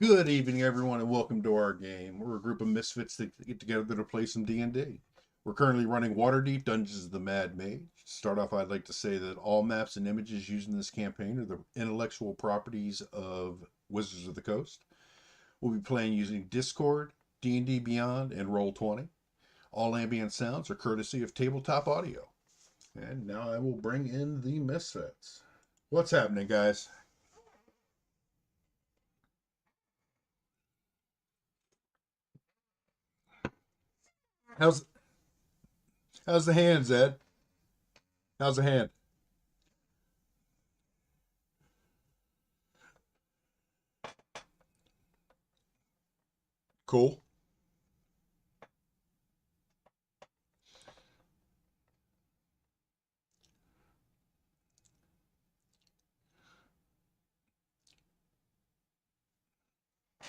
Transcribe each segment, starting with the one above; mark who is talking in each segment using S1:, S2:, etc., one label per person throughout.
S1: Good evening, everyone, and welcome to our game. We're a group of misfits that get together to play some D&D. We're currently running Waterdeep Dungeons of the Mad Mage. To start off, I'd like to say that all maps and images used in this campaign are the intellectual properties of Wizards of the Coast. We'll be playing using Discord, D&D Beyond, and Roll20. All ambient sounds are courtesy of Tabletop Audio. And now I will bring in the misfits. What's happening, guys? How's how's the hand, Zed? How's the hand? Cool.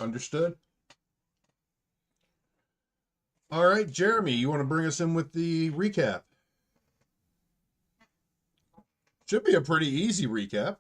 S1: Understood. All right, Jeremy, you want to bring us in with the recap? Should be a pretty easy recap.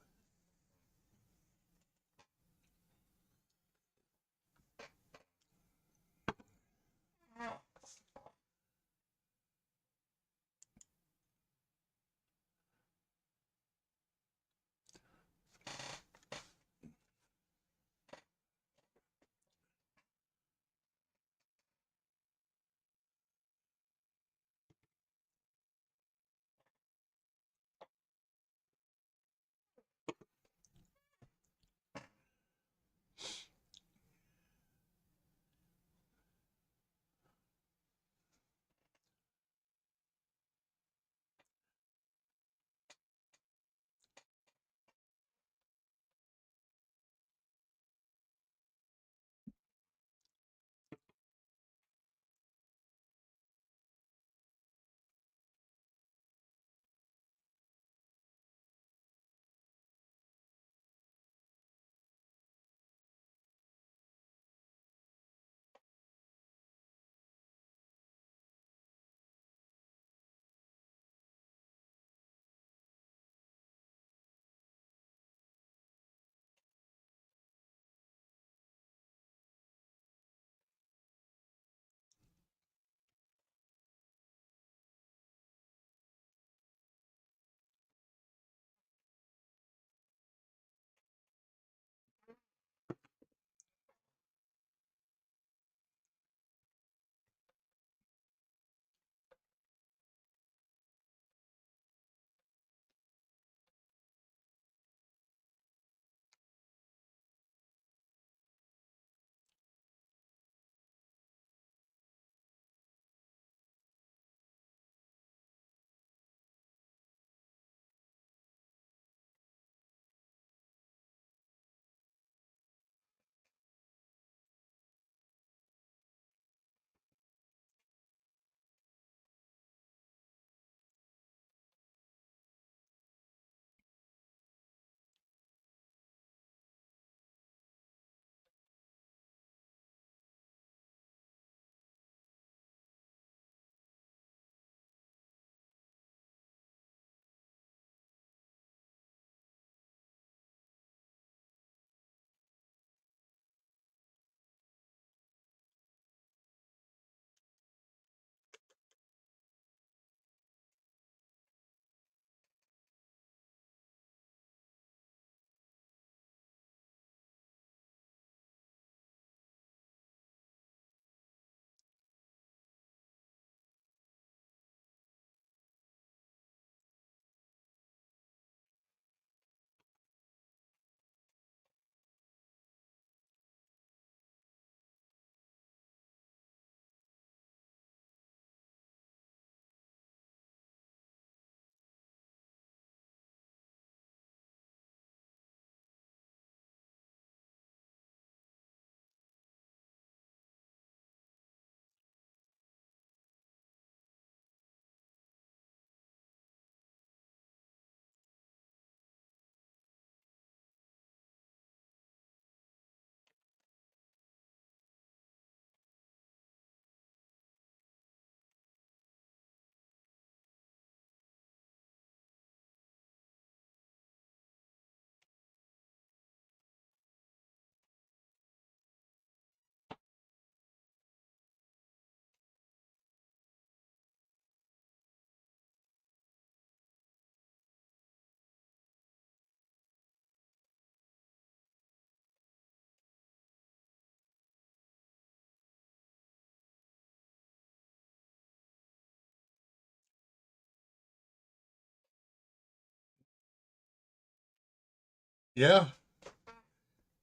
S1: Yeah.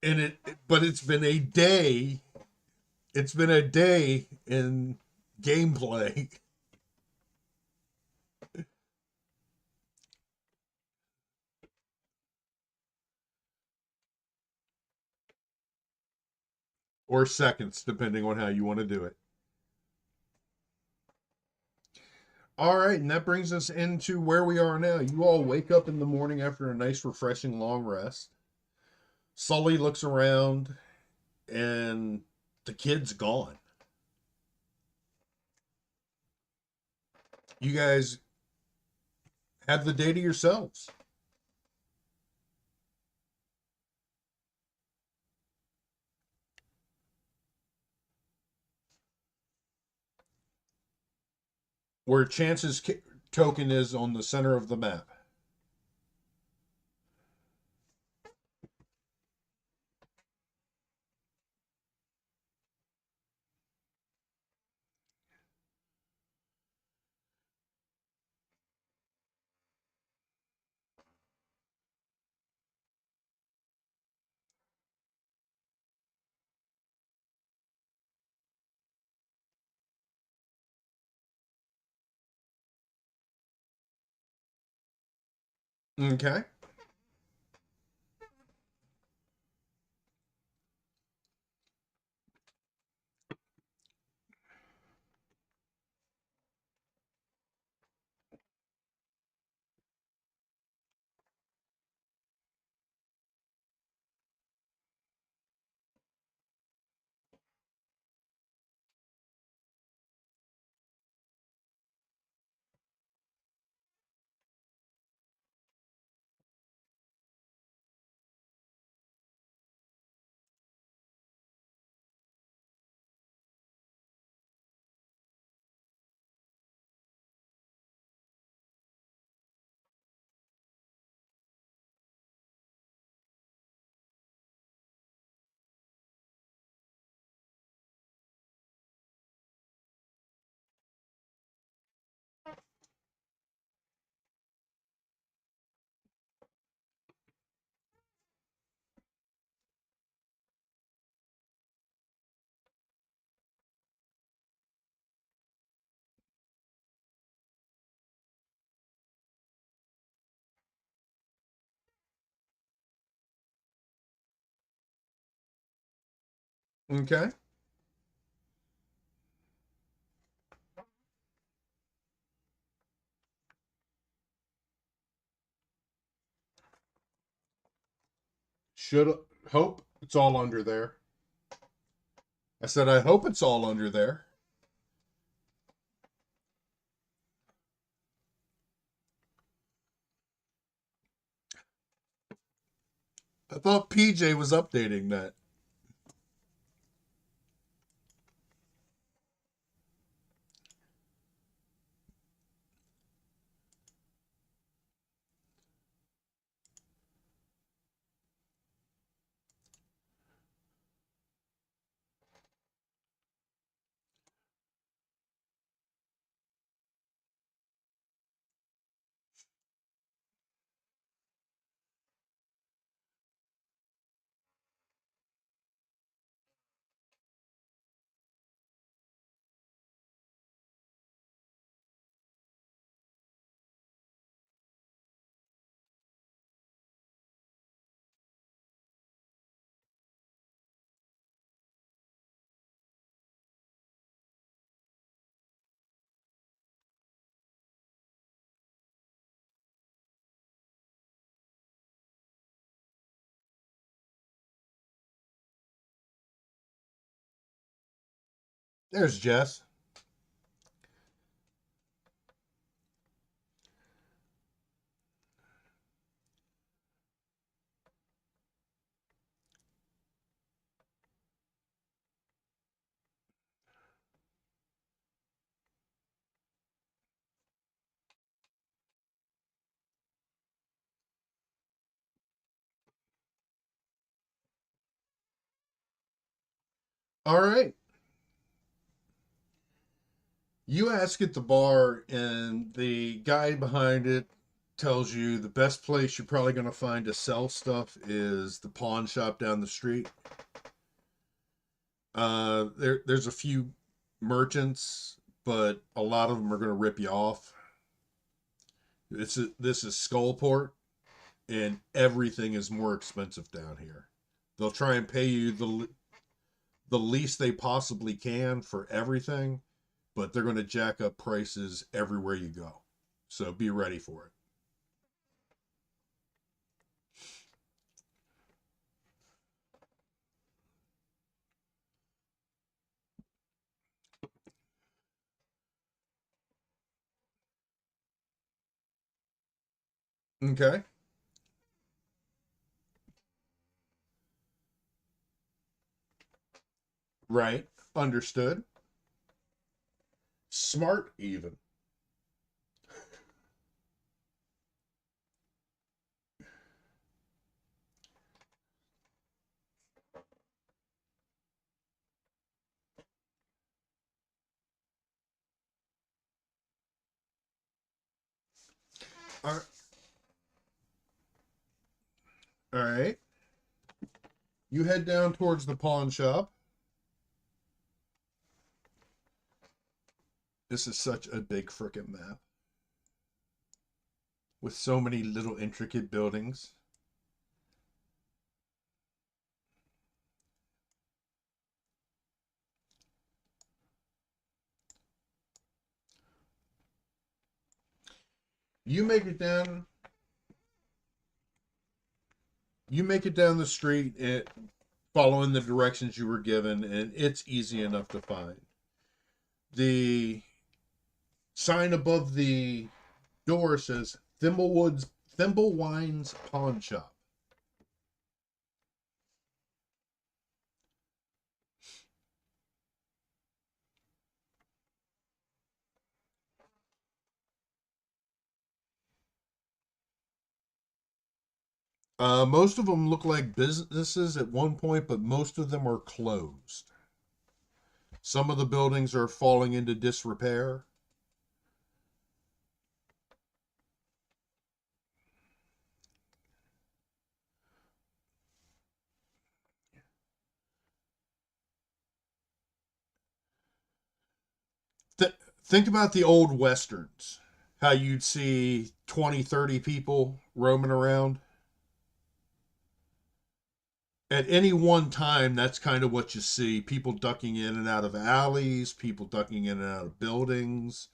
S1: And but it's been a day. It's been a day in gameplay. Or seconds, depending on how you want to do it. All right, and that brings us into where we are now. You all wake up in the morning after a nice, refreshing long rest. Sully looks around, and the kid's gone. You guys have the day to yourselves. Where Chance's token is on the center of the map. Okay. Okay. Should hope it's all under there. I said I hope it's all under there. I thought PJ was updating that. There's Jess. All right. You ask at the bar, and the guy behind it tells you the best place you're probably going to find to sell stuff is the pawn shop down the street. There's a few merchants, but a lot of them are going to rip you off. This is Skullport, and everything is more expensive down here. They'll try and pay you the least they possibly can for everything, but they're going to jack up prices everywhere you go. So be ready for it. Okay. Right. Understood. Smart, even. All right. You head down towards the pawn shop. This is such a big frickin' map with so many little intricate buildings. You make it down. You make it down the street, following the directions you were given, and it's easy enough to find. The sign above the door says Thimblewine's Pawn Shop. Most of them look like businesses at one point, but most of them are closed. Some of the buildings are falling into disrepair. Think about the old westerns, how you'd see 20, 30 people roaming around. At any one time, that's kind of what you see. People ducking in and out of alleys, people ducking in and out of buildings.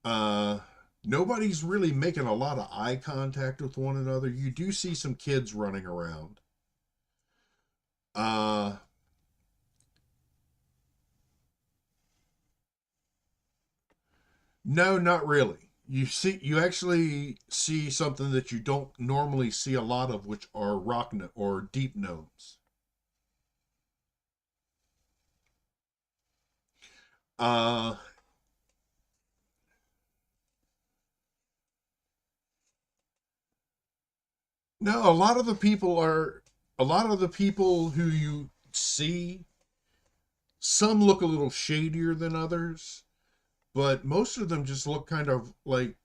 S1: Uh, Nobody's really making a lot of eye contact with one another. You do see some kids running around. Uh, no, not really. You actually see something that you don't normally see a lot of, which are or deep gnomes. Uh, no, a lot of the people who you see, some look a little shadier than others, but most of them just look kind of like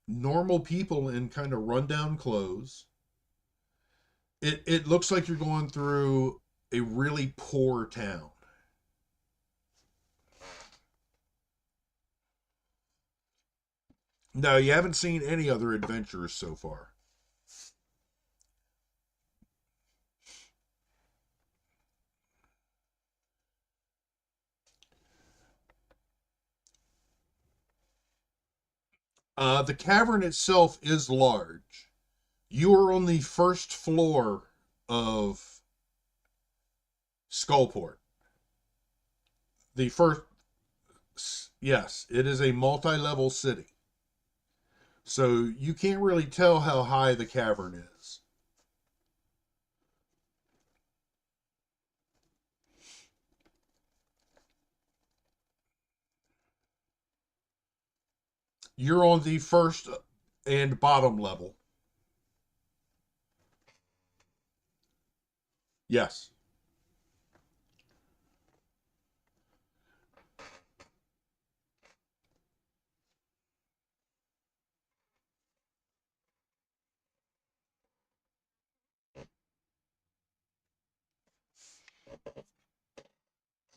S1: normal people in kind of rundown clothes. It looks like you're going through a really poor town. No, you haven't seen any other adventurers so far. The cavern itself is large. You are on the first floor of Skullport. The first, yes, it is a multi-level city. So you can't really tell how high the cavern is. You're on the first and bottom level. Yes.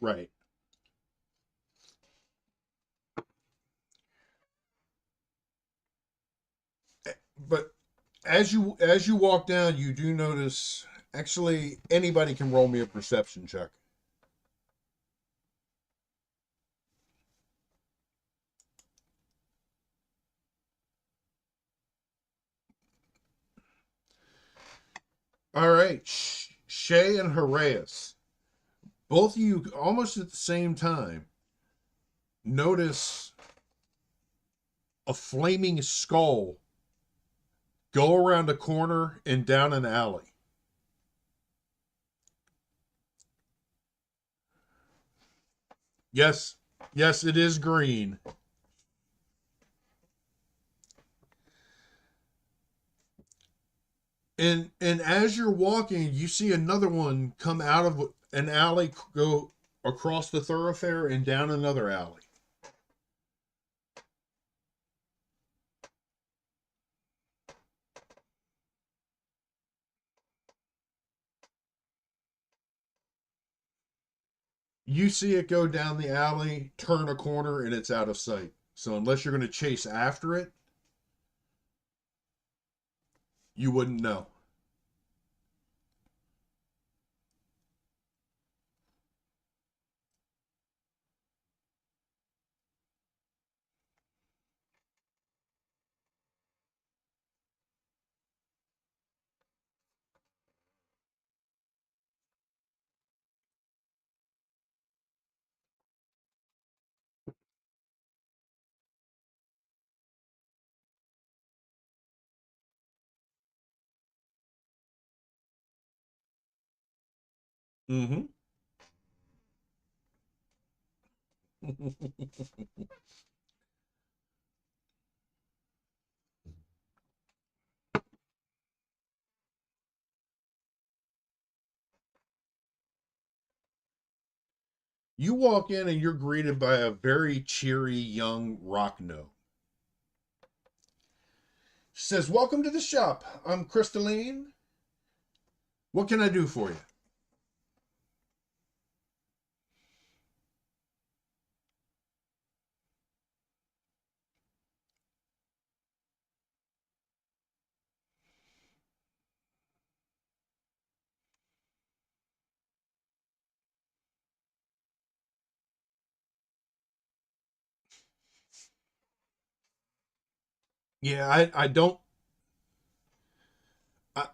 S1: Right. But as you walk down, you do notice. Actually, anybody can roll me a perception check. All right, Shay and Horaeus, both of you almost at the same time notice a flaming skull go around a corner and down an alley. Yes, yes, it is green. And as you're walking, you see another one come out of an alley, go across the thoroughfare and down another alley. You see it go down the alley, turn a corner, and it's out of sight. So unless you're going to chase after it, you wouldn't know. Mm-hmm. You walk in and you're greeted by a very cheery young rock gnome. She says, "Welcome to the shop. I'm Crystalline. What can I do for you?" Yeah,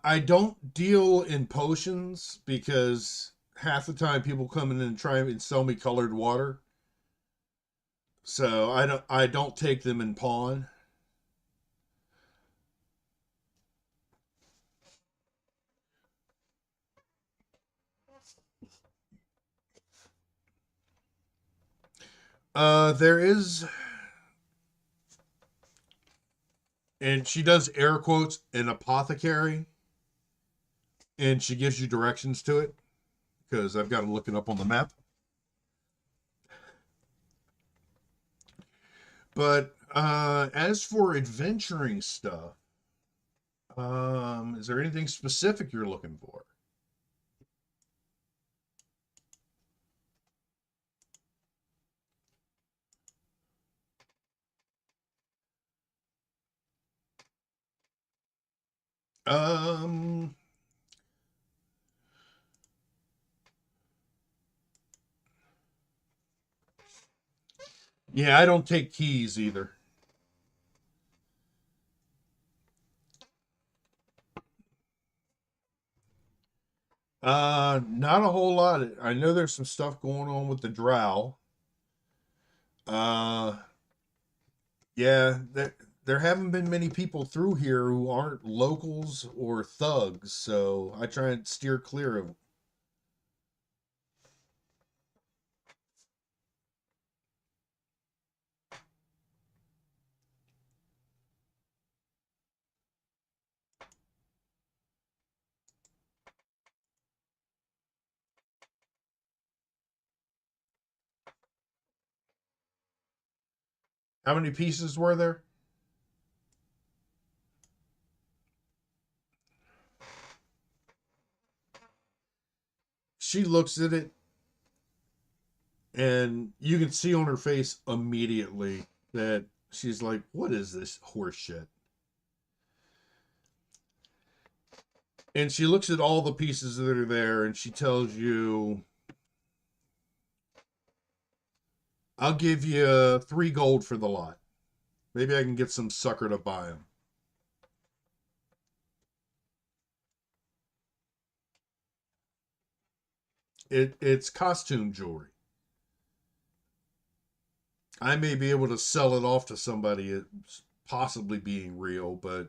S1: I don't deal in potions because half the time people come in and try and sell me colored water. So I don't take them in pawn. There is, and she does air quotes, an apothecary, and she gives you directions to it because I've got to look it up on the map. But as for adventuring stuff, is there anything specific you're looking for? Um, yeah, I don't take keys either. Not a whole lot. I know there's some stuff going on with the drow. Uh, yeah, there haven't been many people through here who aren't locals or thugs, so I try and steer clear of. How many pieces were there? she looks at it, and you can see on her face immediately that she's like, what is this horse shit? And she looks at all the pieces that are there, and she tells you, I'll give you 3 gold for the lot. Maybe I can get some sucker to buy them. It's costume jewelry. I may be able to sell it off to somebody as possibly being real, but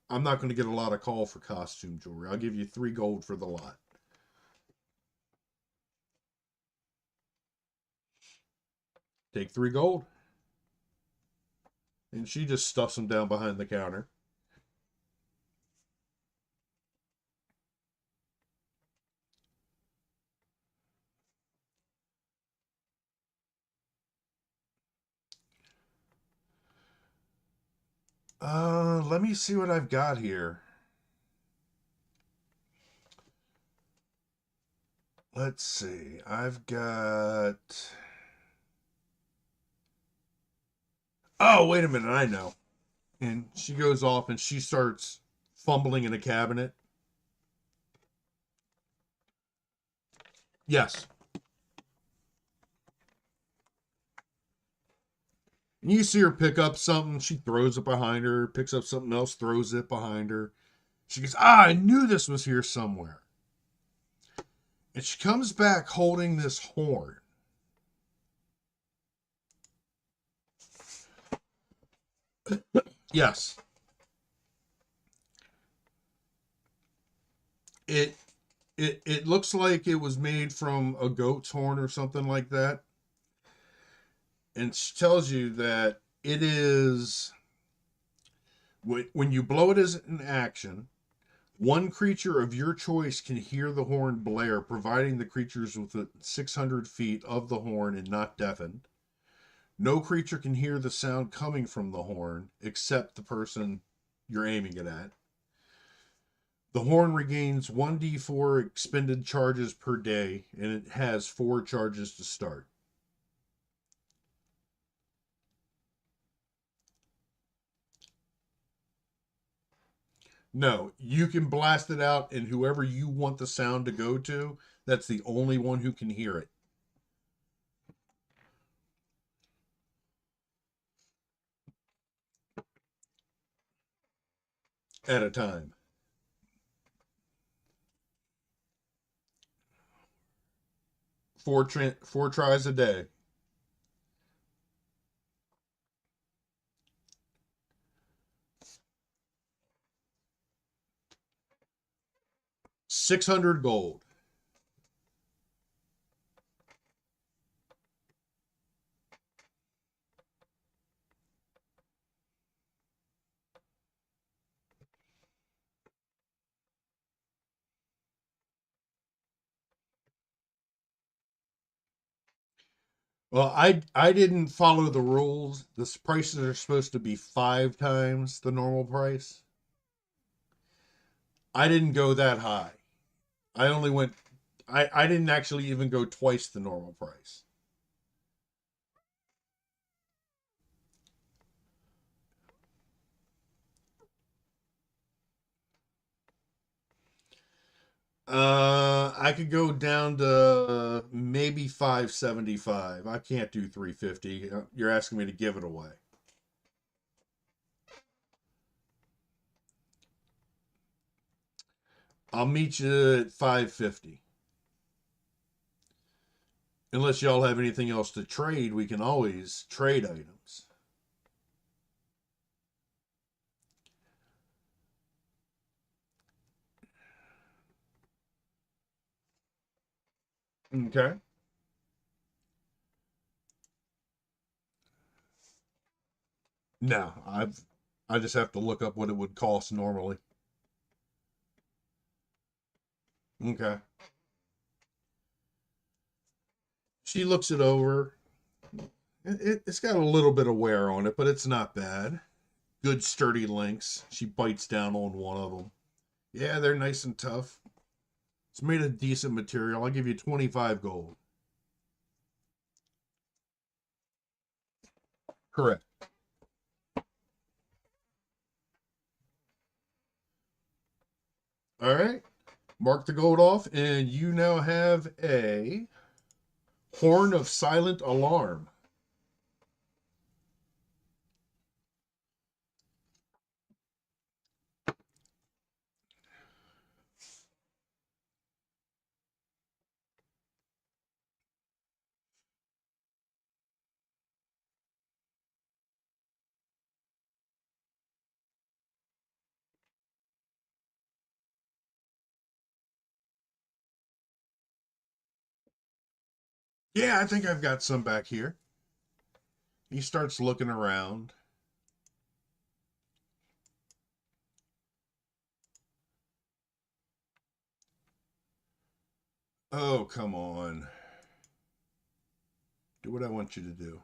S1: I'm not going to get a lot of call for costume jewelry. I'll give you 3 gold for the lot. Take 3 gold. And she just stuffs them down behind the counter. Let me see what I've got here. Let's see. I've got. Oh, wait a minute. I know. And she goes off and she starts fumbling in a cabinet. Yes. And you see her pick up something. She throws it behind her, picks up something else, throws it behind her. She goes, I knew this was here somewhere. And she comes back holding this horn. Yes. It it looks like it was made from a goat's horn or something like that. And she tells you that it is when you blow it as an action, one creature of your choice can hear the horn blare, providing the creatures within 600 feet of the horn and not deafened. No creature can hear the sound coming from the horn except the person you're aiming it at. The horn regains 1d4 expended charges per day, and it has 4 charges to start. No, you can blast it out, and whoever you want the sound to go to, that's the only one who can hear it. At a time. 4 tries a day. 600 gold. Well, I didn't follow the rules. The prices are supposed to be 5 times the normal price. I didn't go that high. I only went. I didn't actually even go twice the normal price. I could go down to maybe 575. I can't do 350. You're asking me to give it away. I'll meet you at 550. Unless y'all have anything else to trade, we can always trade items. Okay. No, I just have to look up what it would cost normally. Okay. She looks it over. It's got a little bit of wear on it, but it's not bad. Good sturdy links. She bites down on one of them. Yeah, they're nice and tough. It's made of decent material. I'll give you 25 gold. Correct. All right. Mark the gold off, and you now have a Horn of Silent Alarm. Yeah, I think I've got some back here. He starts looking around. Oh, come on. Do what I want you to do.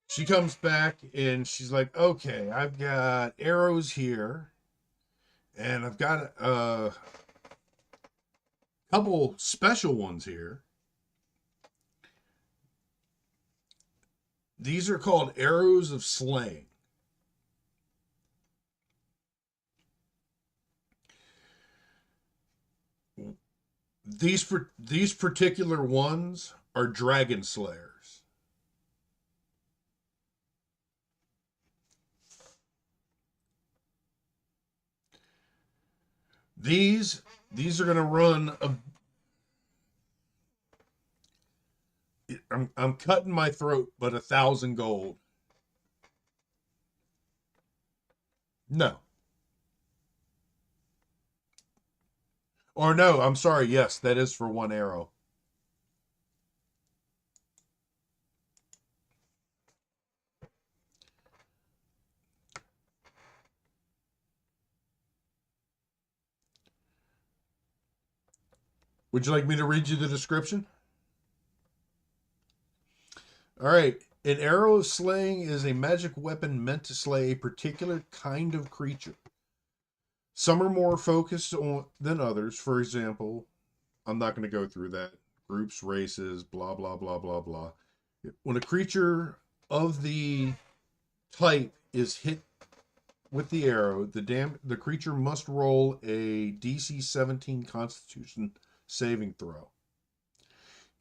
S1: She comes back and she's like, okay, I've got arrows here, and I've got a couple special ones here. These are called arrows of slaying. These particular ones are dragon slayers. These these are going to run a. I'm cutting my throat, but 1,000 gold. No, or no, I'm sorry. Yes, that is for one arrow. Would you like me to read you the description? All right. An arrow of slaying is a magic weapon meant to slay a particular kind of creature. Some are more focused on than others. For example, I'm not going to go through that. Groups, races, blah blah blah blah blah. When a creature of the type is hit with the arrow, the creature must roll a DC 17 Constitution saving throw,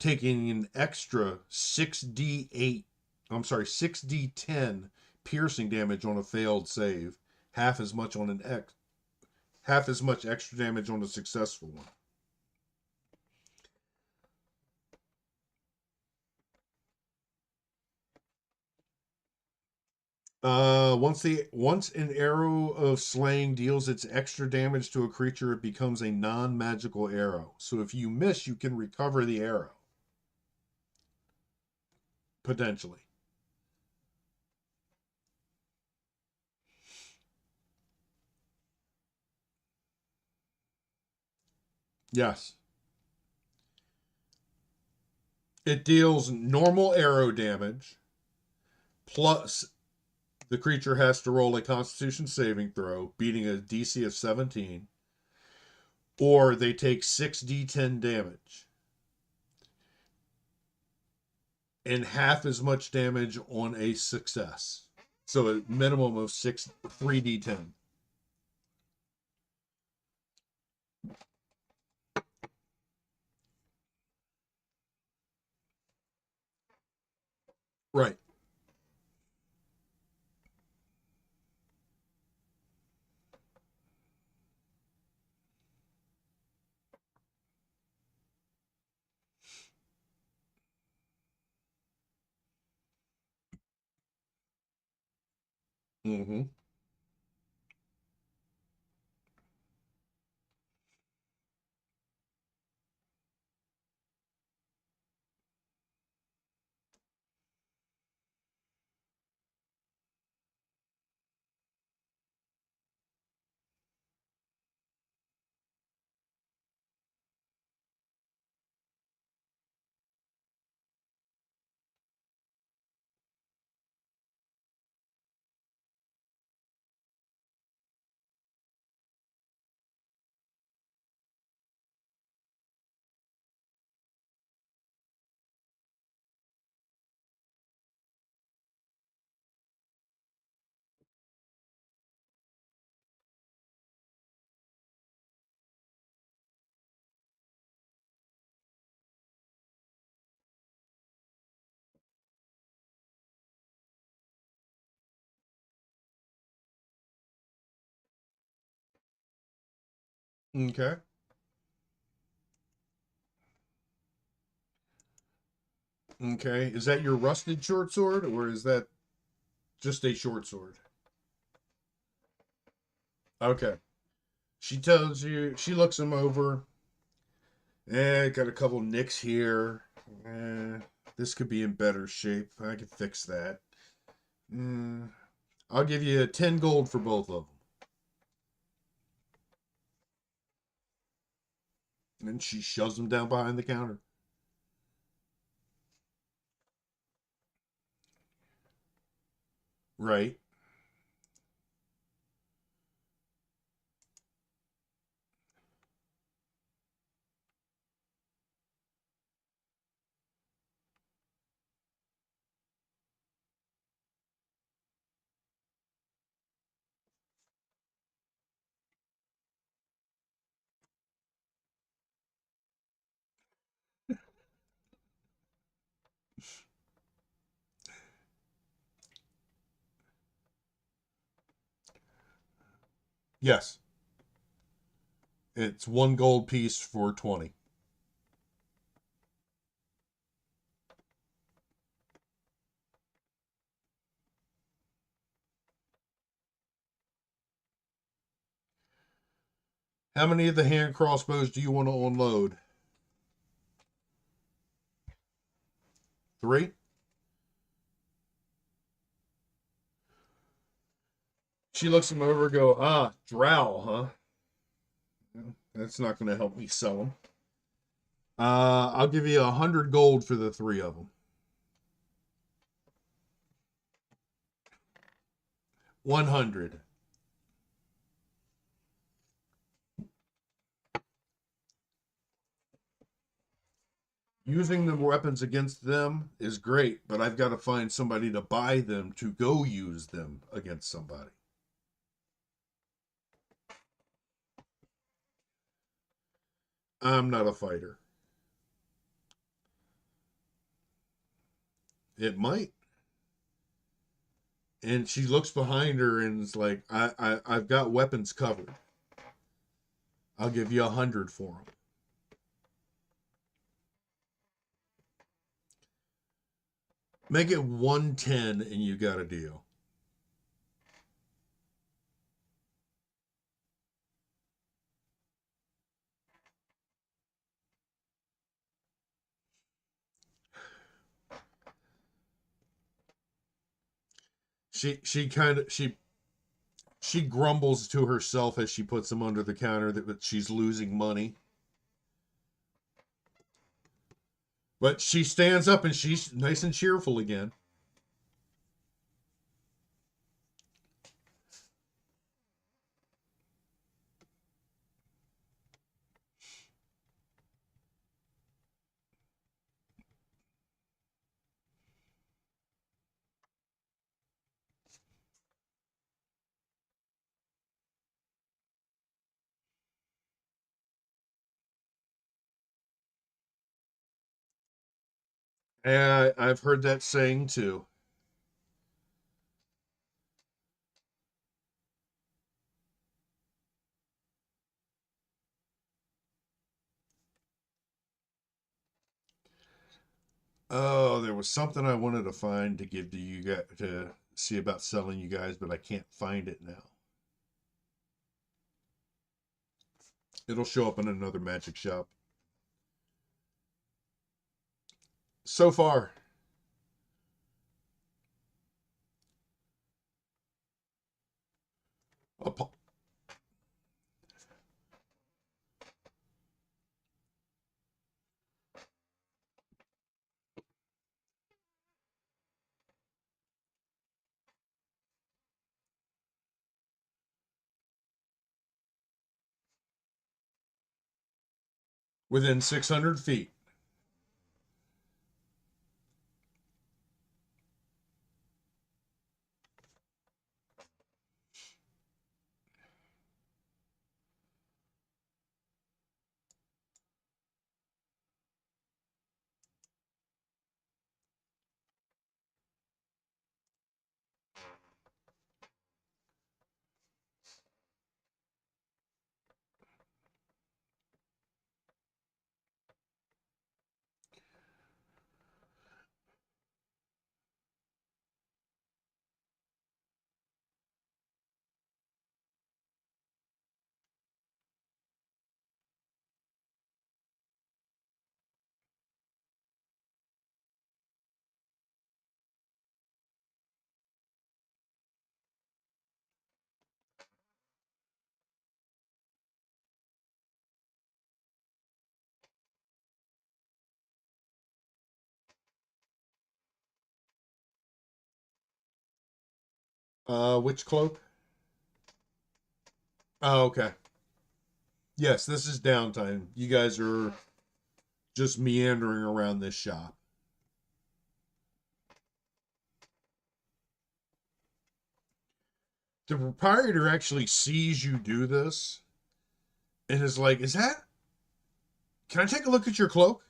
S1: taking an extra 6d8, I'm sorry, 6d10 piercing damage on a failed save, half as much on an X, half as much extra damage on a successful one. Once an arrow of slaying deals its extra damage to a creature, it becomes a non-magical arrow. So if you miss, you can recover the arrow potentially. Yes. It deals normal arrow damage, plus the creature has to roll a Constitution saving throw, beating a DC of 17, or they take 6d10 damage and half as much damage on a success. So a minimum of 3d10. Right. Mm-hmm. Okay. Okay. Is that your rusted short sword, or is that just a short sword? Okay. She tells you, she looks him over. Got a couple nicks here. Eh, this could be in better shape. I could fix that. Mm, I'll give you 10 gold for both of them. And she shoves them down behind the counter. Right. Yes. It's one gold piece for 20. How many of the hand crossbows do you want to unload? 3? She looks him over and go, ah, drow, huh? That's not going to help me sell them. I'll give you 100 gold for the 3 of them. 100. Using the weapons against them is great, but I've got to find somebody to buy them to go use them against somebody. I'm not a fighter. It might. And she looks behind her and is like, I've got weapons covered. I'll give you 100 for them. Make it 110 and you got a deal. She grumbles to herself as she puts them under the counter that she's losing money. But she stands up and she's nice and cheerful again. Yeah, I've heard that saying too. Oh, there was something I wanted to find to give to you guys to see about selling you guys, but I can't find it now. It'll show up in another magic shop. So far, within 600 feet. Which cloak? Oh, okay. Yes, this is downtime. You guys are just meandering around this shop. The proprietor actually sees you do this and is like, "Is that? Can I take a look at your cloak?"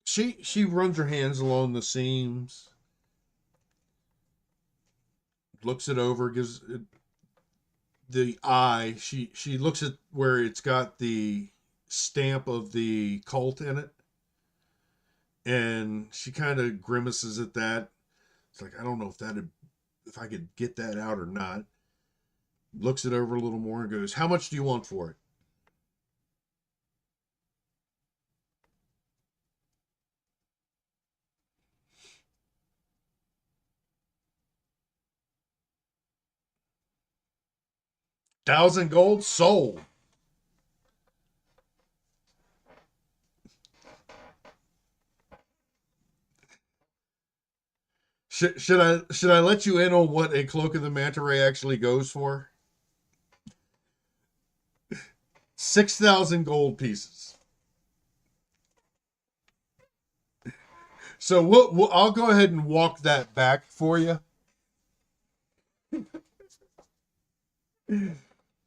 S1: She runs her hands along the seams, looks it over, gives it the eye. She looks at where it's got the stamp of the cult in it, and she kind of grimaces at that. It's like, I don't know if I could get that out or not. Looks it over a little more and goes, "How much do you want for it?" 1,000 gold sold. Should I let you in on what a cloak of the manta ray actually goes for? 6,000 gold pieces. So I'll go ahead and walk that back for you.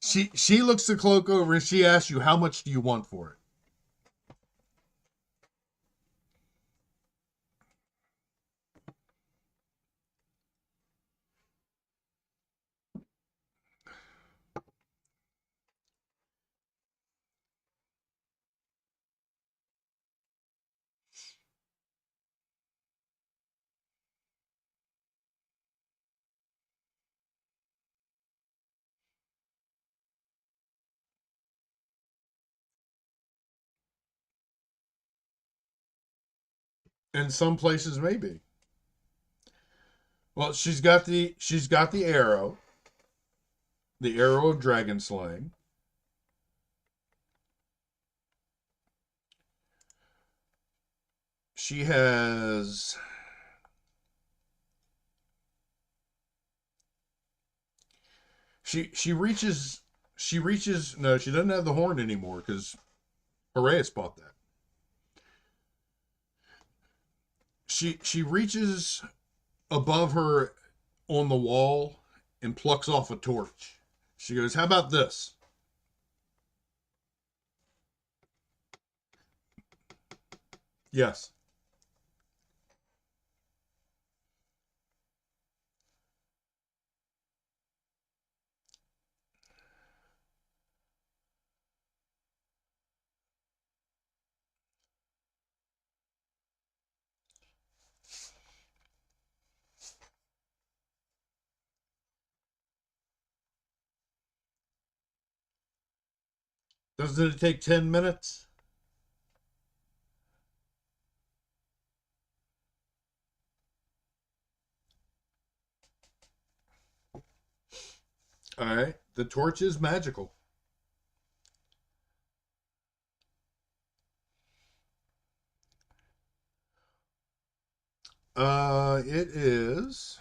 S1: She looks the cloak over and she asks you, "How much do you want for it?" And some places maybe. Well, she's got the arrow, the arrow of dragon slaying. She has she reaches no, she doesn't have the horn anymore because Horaeus bought that. She reaches above her on the wall and plucks off a torch. She goes, "How about this?" Yes. Doesn't it take 10 minutes? All right. The torch is magical. It is.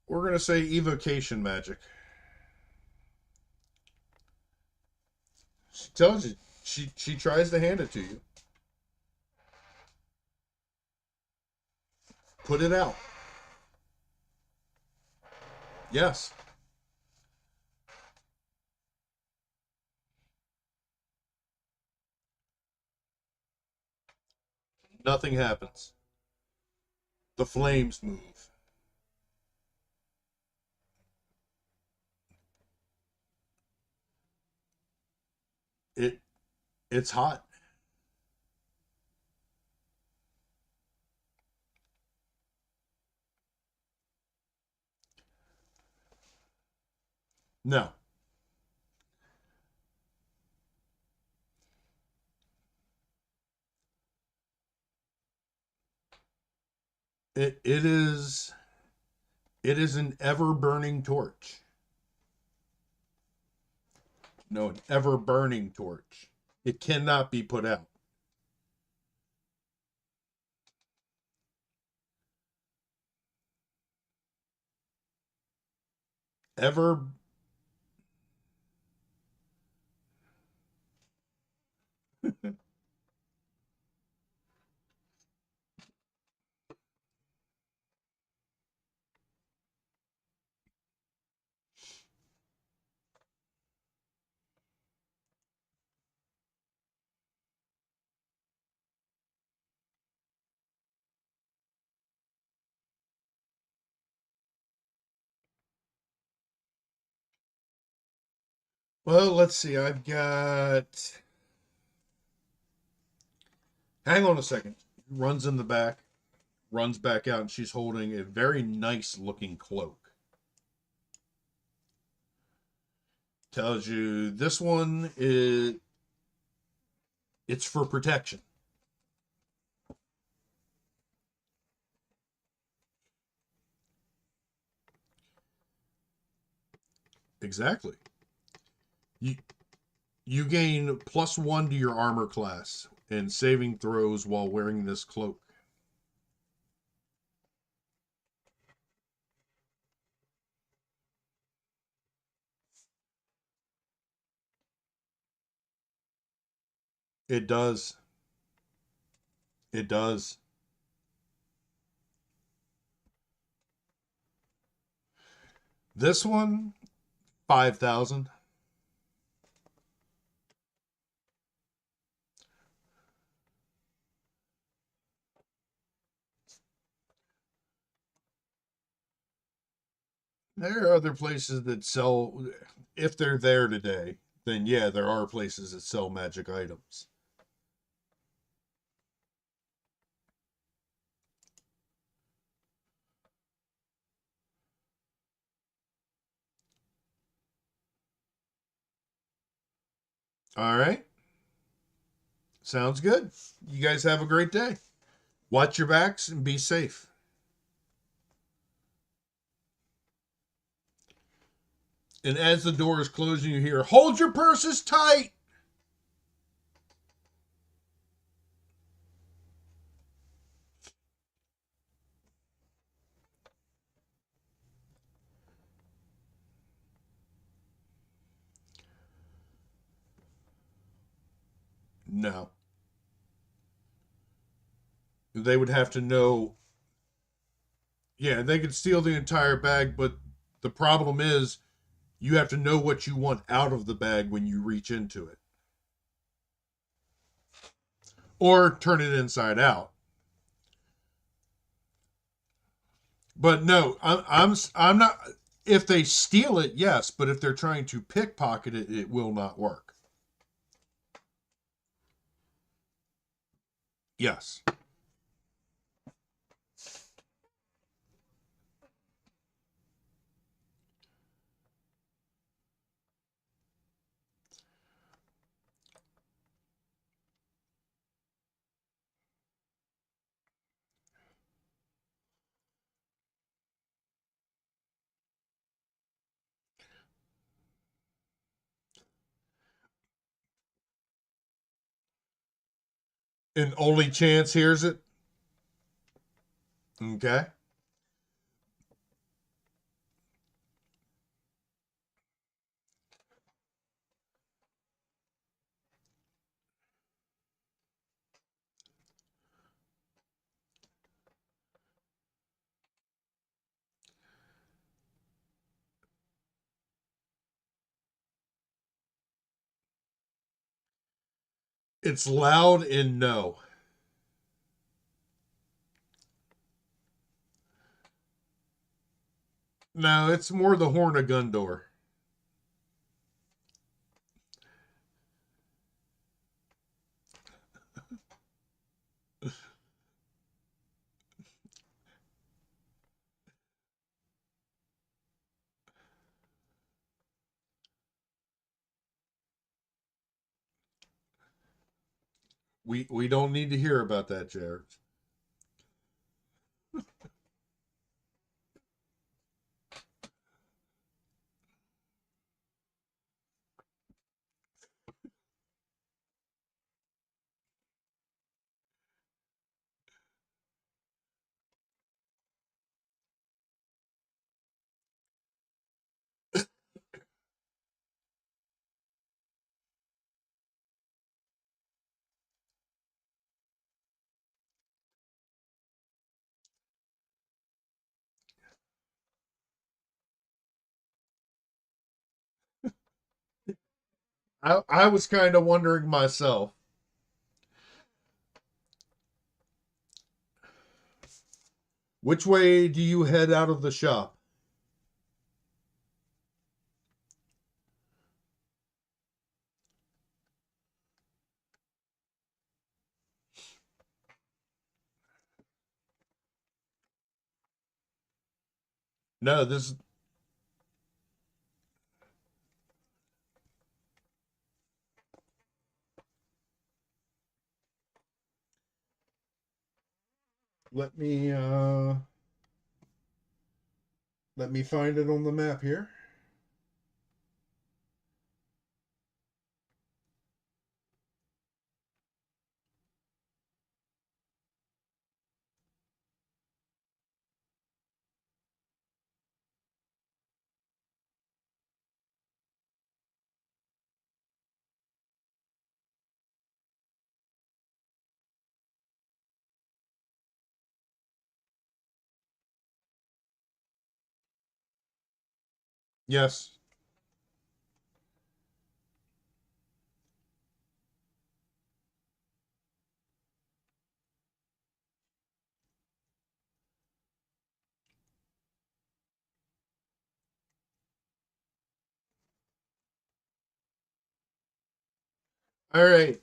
S1: We're gonna say evocation magic. She tells you. She tries to hand it to you. Put it out. Yes. Nothing happens. The flames move. It it's hot. No. It is an ever burning torch. No, an ever burning torch. It cannot be put out. Ever. Well, let's see. I've got. Hang on a second. Runs in the back, runs back out, and she's holding a very nice looking cloak. Tells you this one is it's for protection. Exactly. You you gain +1 to your armor class and saving throws while wearing this cloak. It does. It does. This one, 5,000. There are other places that sell, if they're there today, then yeah, there are places that sell magic items. All right. Sounds good. You guys have a great day. Watch your backs and be safe. And as the door is closing, you hear, hold your purses tight. No. They would have to know. Yeah, they could steal the entire bag, but the problem is you have to know what you want out of the bag when you reach into it. Or turn it inside out. But no, I'm not. If they steal it, yes, but if they're trying to pickpocket it, it will not work. Yes. And only chance hears it. Okay. It's loud and no. No, it's more the horn of Gundor. We don't need to hear about that, Jared. I was kind of wondering myself. Which way do you head out of the shop? No, this. Let me let me find it on the map here. Yes. All right.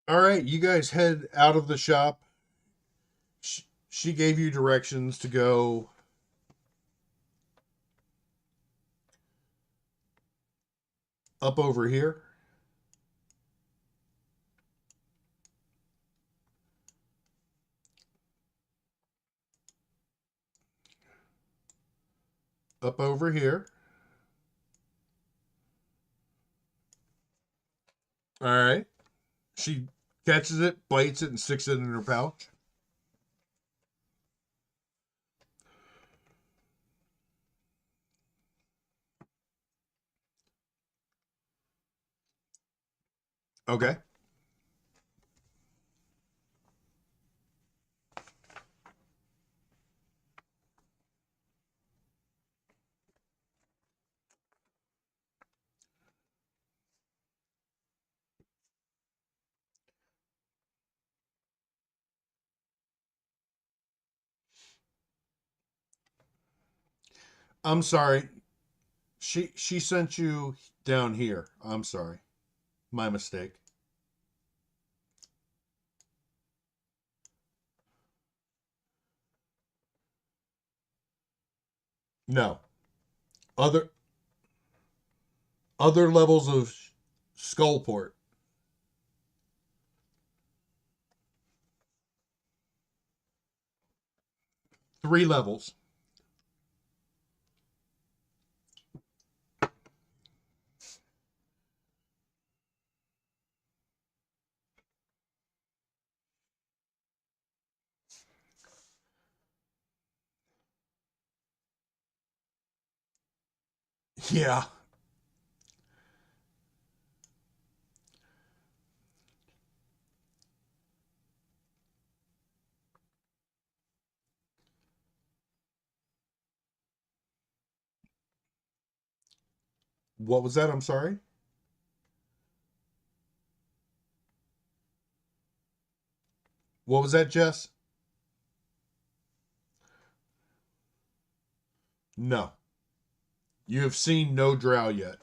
S1: All right, you guys head out of the shop. She gave you directions to go up over here. Up over here. All right. She catches it, bites it, and sticks it in her pouch. Okay. I'm sorry. She sent you down here. I'm sorry. My mistake. No. Other other levels of Skullport. 3 levels. Yeah. What was that? I'm sorry. What was that, Jess? No. You have seen no drow yet.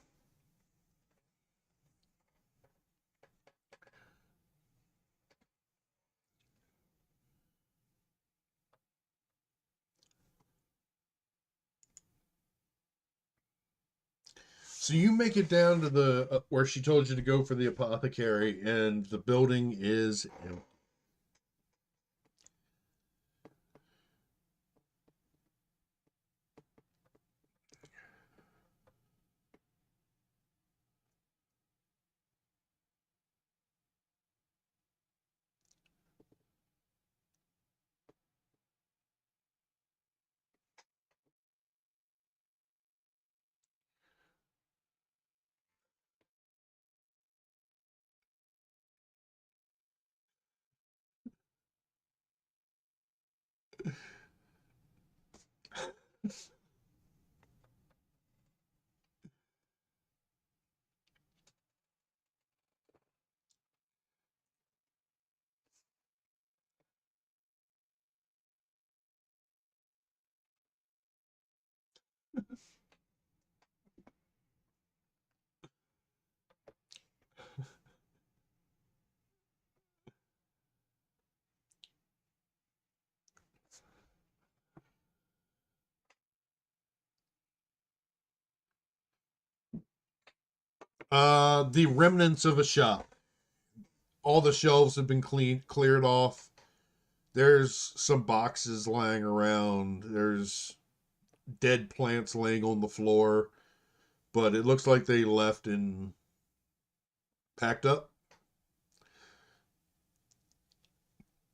S1: So you make it down to the where she told you to go for the apothecary, and the building is empty. The remnants of a shop. All the shelves have been cleared off. There's some boxes lying around. There's dead plants laying on the floor, but it looks like they left and packed up.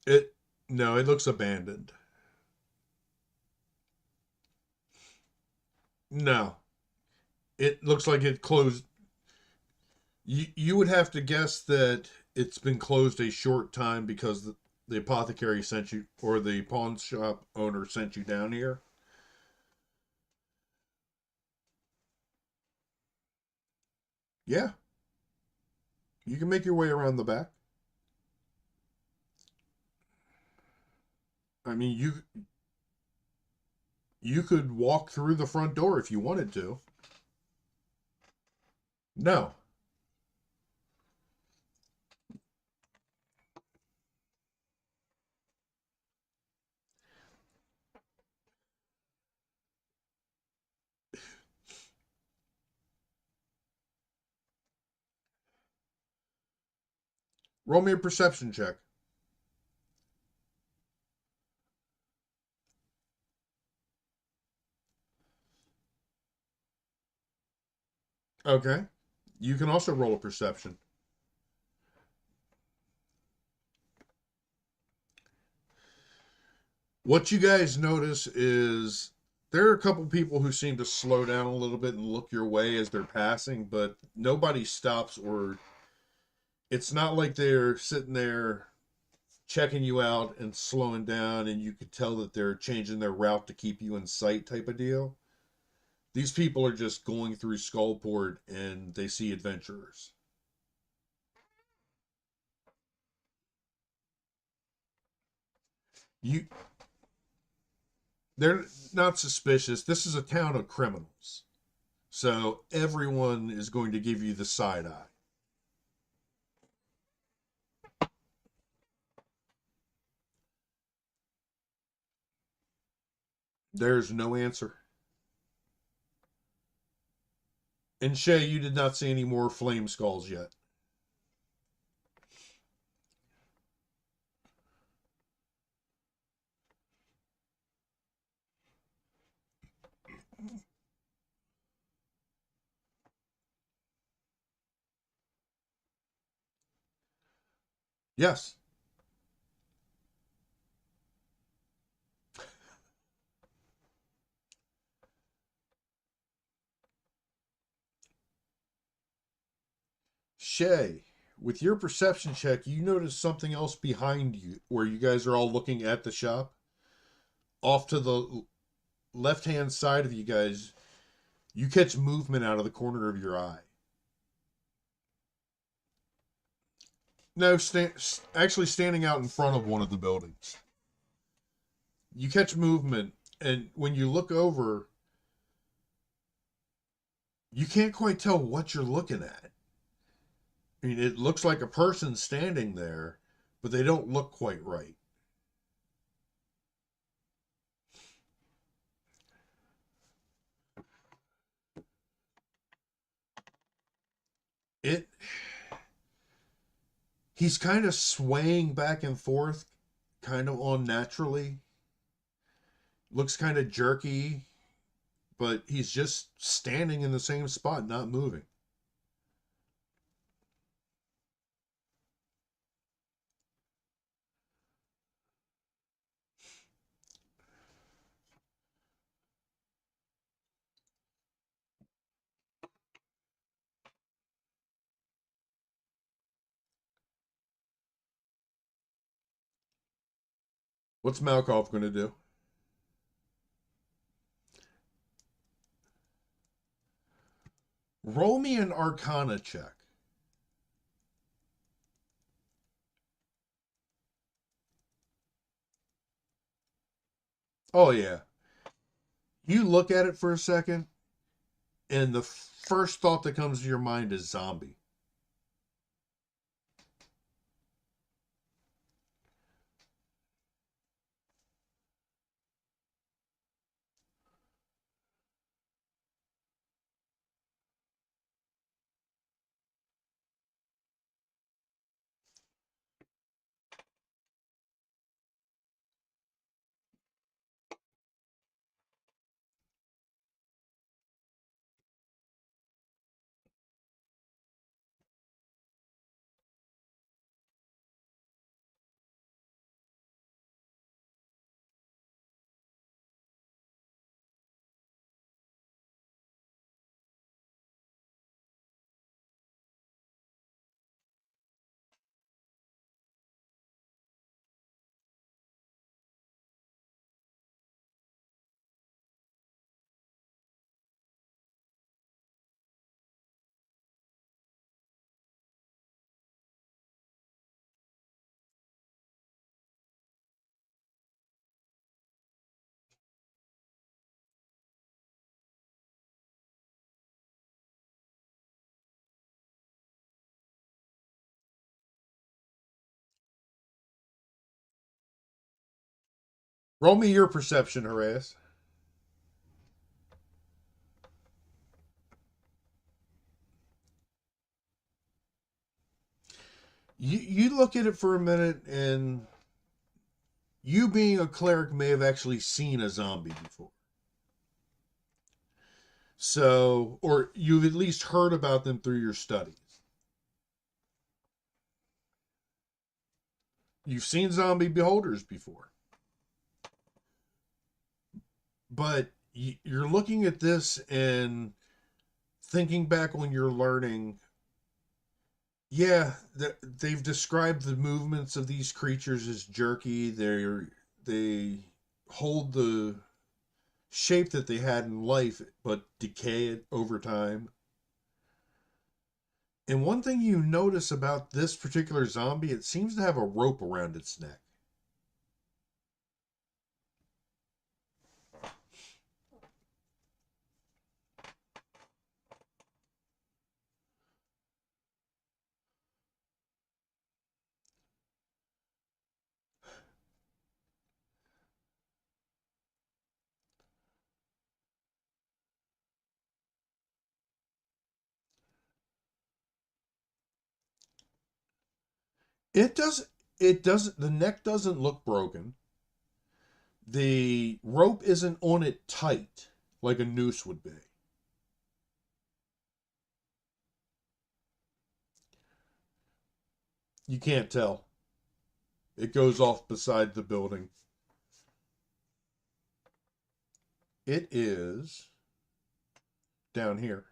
S1: It No, it looks abandoned. No, it looks like it closed. You would have to guess that it's been closed a short time because the apothecary sent you, or the pawn shop owner sent you down here. Yeah, you can make your way around the back. I mean, you could walk through the front door if you wanted to. No. Roll me a perception check. Okay. You can also roll a perception. What you guys notice is there are a couple people who seem to slow down a little bit and look your way as they're passing, but nobody stops, or it's not like they're sitting there checking you out and slowing down and you could tell that they're changing their route to keep you in sight type of deal. These people are just going through Skullport and they see adventurers. You They're not suspicious. This is a town of criminals. So everyone is going to give you the side eye. There's no answer. And Shay, you did not see any more flame skulls yet. Yes. Shay, with your perception check, you notice something else behind you where you guys are all looking at the shop. Off to the left hand side of you guys, you catch movement out of the corner of your eye. No, actually standing out in front of one of the buildings. You catch movement, and when you look over, you can't quite tell what you're looking at. I mean, it looks like a person standing there, but they don't look quite right. it he's kind of swaying back and forth, kind of unnaturally. Looks kind of jerky, but he's just standing in the same spot, not moving. What's Malkov going to do? Roll me an Arcana check. Oh, yeah. You look at it for a second, and the first thought that comes to your mind is zombie. Roll me your perception, Horace. You look at it for a minute, and you being a cleric may have actually seen a zombie before. So, or you've at least heard about them through your studies. You've seen zombie beholders before. But you're looking at this and thinking back when you're learning. Yeah, they've described the movements of these creatures as jerky. They hold the shape that they had in life, but decay it over time. And one thing you notice about this particular zombie, it seems to have a rope around its neck. It does it doesn't the neck doesn't look broken. The rope isn't on it tight like a noose would be. You can't tell. It goes off beside the building. It is down here.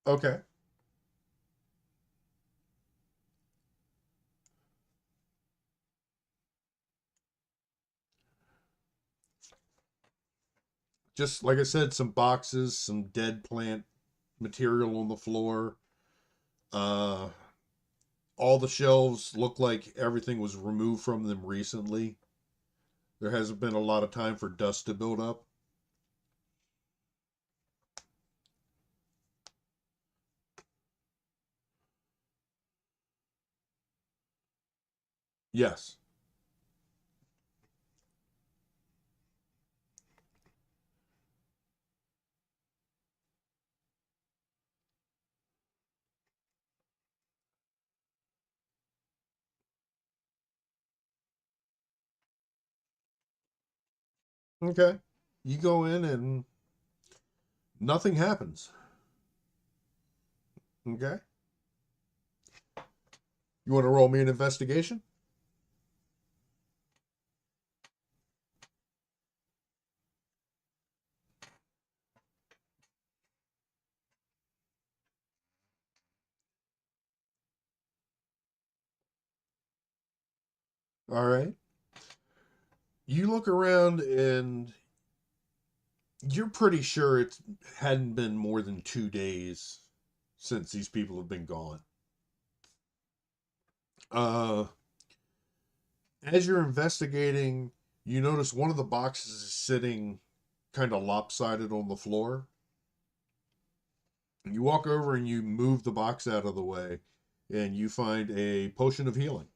S1: Okay. Just like I said, some boxes, some dead plant material on the floor. Uh, all the shelves look like everything was removed from them recently. There hasn't been a lot of time for dust to build up. Yes. Okay. You go in and nothing happens. Okay. You want to roll me an investigation? All right. You look around and you're pretty sure it hadn't been more than 2 days since these people have been gone. Uh, as you're investigating, you notice one of the boxes is sitting kind of lopsided on the floor. You walk over and you move the box out of the way, and you find a potion of healing.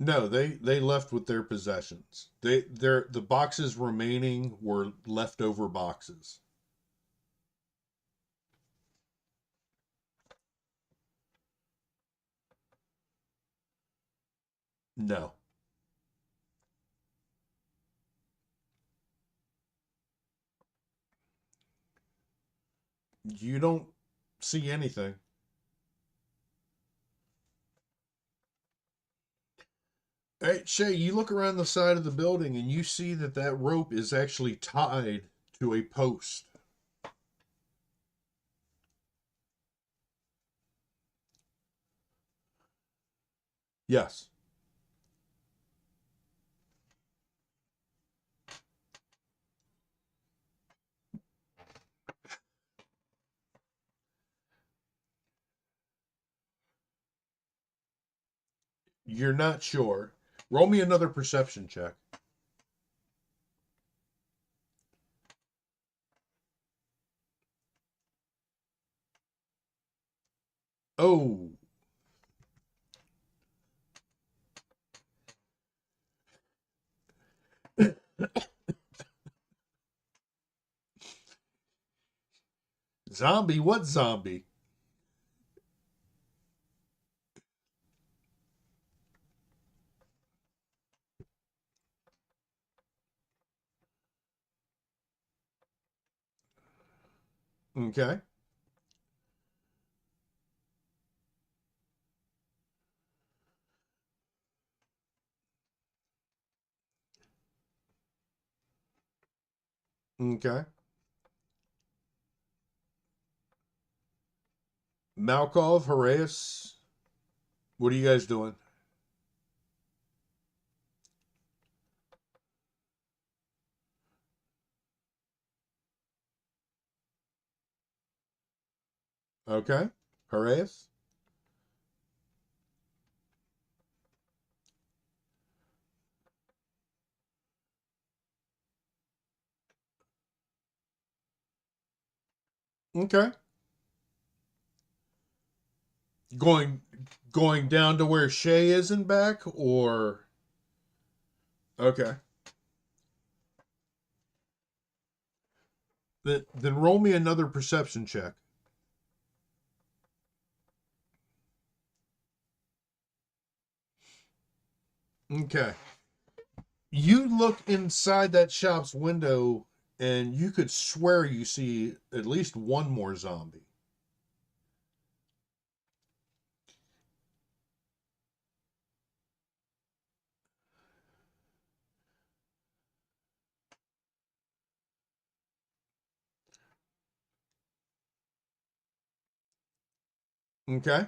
S1: No, they left with their possessions. The boxes remaining were leftover boxes. No, you don't see anything. Hey, Shay, you look around the side of the building and you see that that rope is actually tied to a post. Yes, you're not sure. Roll me another perception check. Oh, zombie? What zombie? Okay, okay. Malkov, Horaeus, what are you guys doing? Okay, Horaeus. Okay, going going down to where Shay is and back, or okay. Then roll me another perception check. Okay. You look inside that shop's window and you could swear you see at least one more zombie. Okay.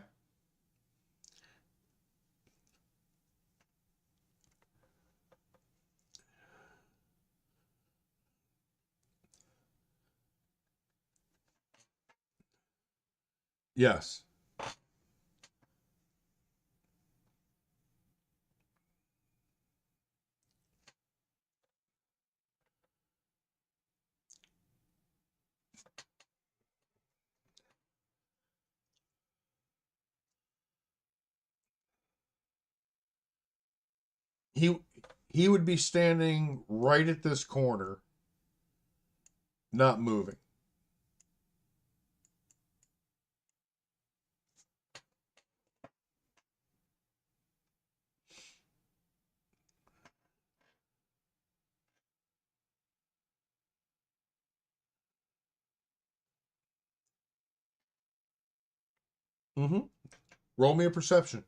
S1: Yes. He he would be standing right at this corner, not moving. Mm-hmm. Roll me a perception.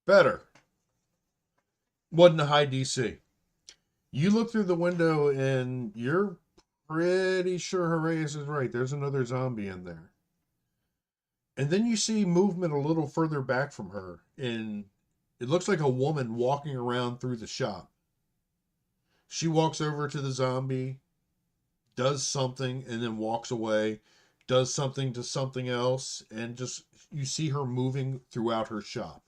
S1: Better. Wasn't a high DC. You look through the window and you're pretty sure Horaeus is right. There's another zombie in there. And then you see movement a little further back from her, and it looks like a woman walking around through the shop. She walks over to the zombie, does something, and then walks away, does something to something else, and just you see her moving throughout her shop.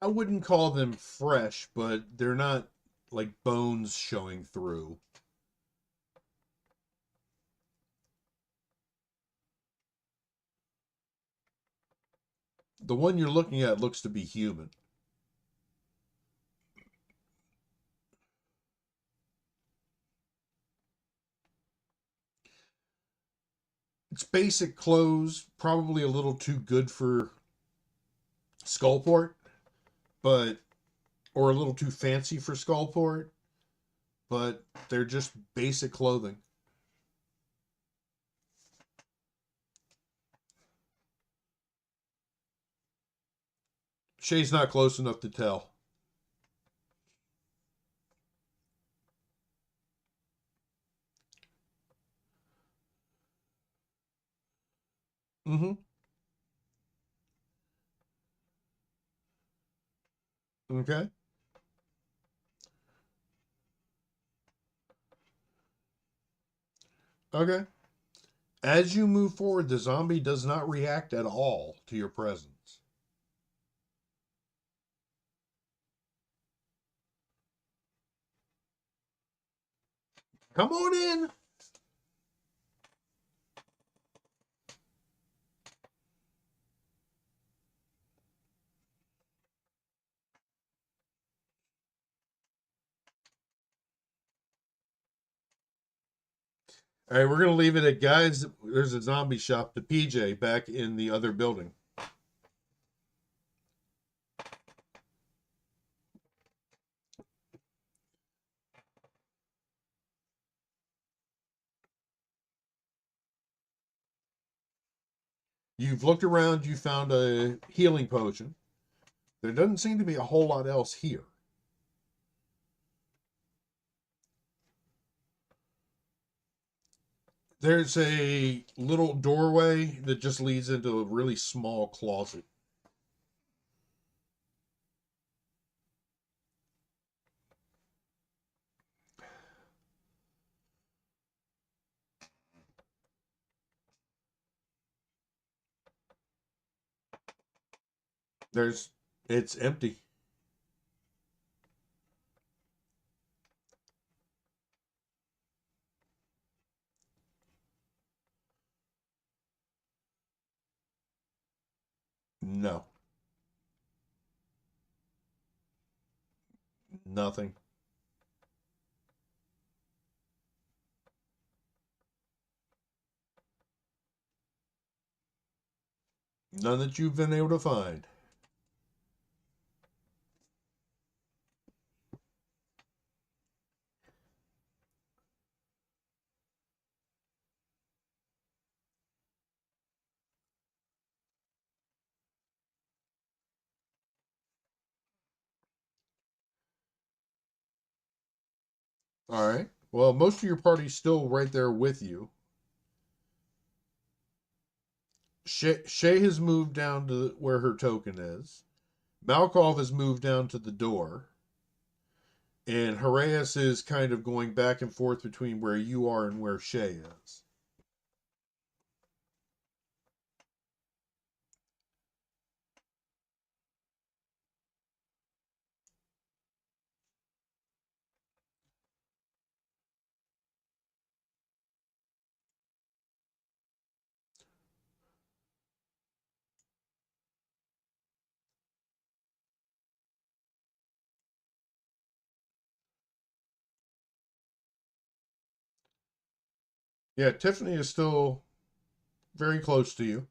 S1: I wouldn't call them fresh, but they're not like bones showing through. The one you're looking at looks to be human. It's basic clothes, probably a little too good for Skullport, but or a little too fancy for Skullport, but they're just basic clothing. Shay's not close enough to tell. Mm-hmm. Okay. Okay. As you move forward, the zombie does not react at all to your presence. Come on in. All right, we're gonna leave it at guys. There's a zombie shop, the PJ, back in the other building. You've looked around. You found a healing potion. There doesn't seem to be a whole lot else here. There's a little doorway that just leads into a really small closet. There's it's empty. No, nothing. None that you've been able to find. All right. Well, most of your party's still right there with you. Shay has moved down to where her token is. Malkov has moved down to the door. And Haraeus is kind of going back and forth between where you are and where Shay is. Yeah, Tiffany is still very close to you.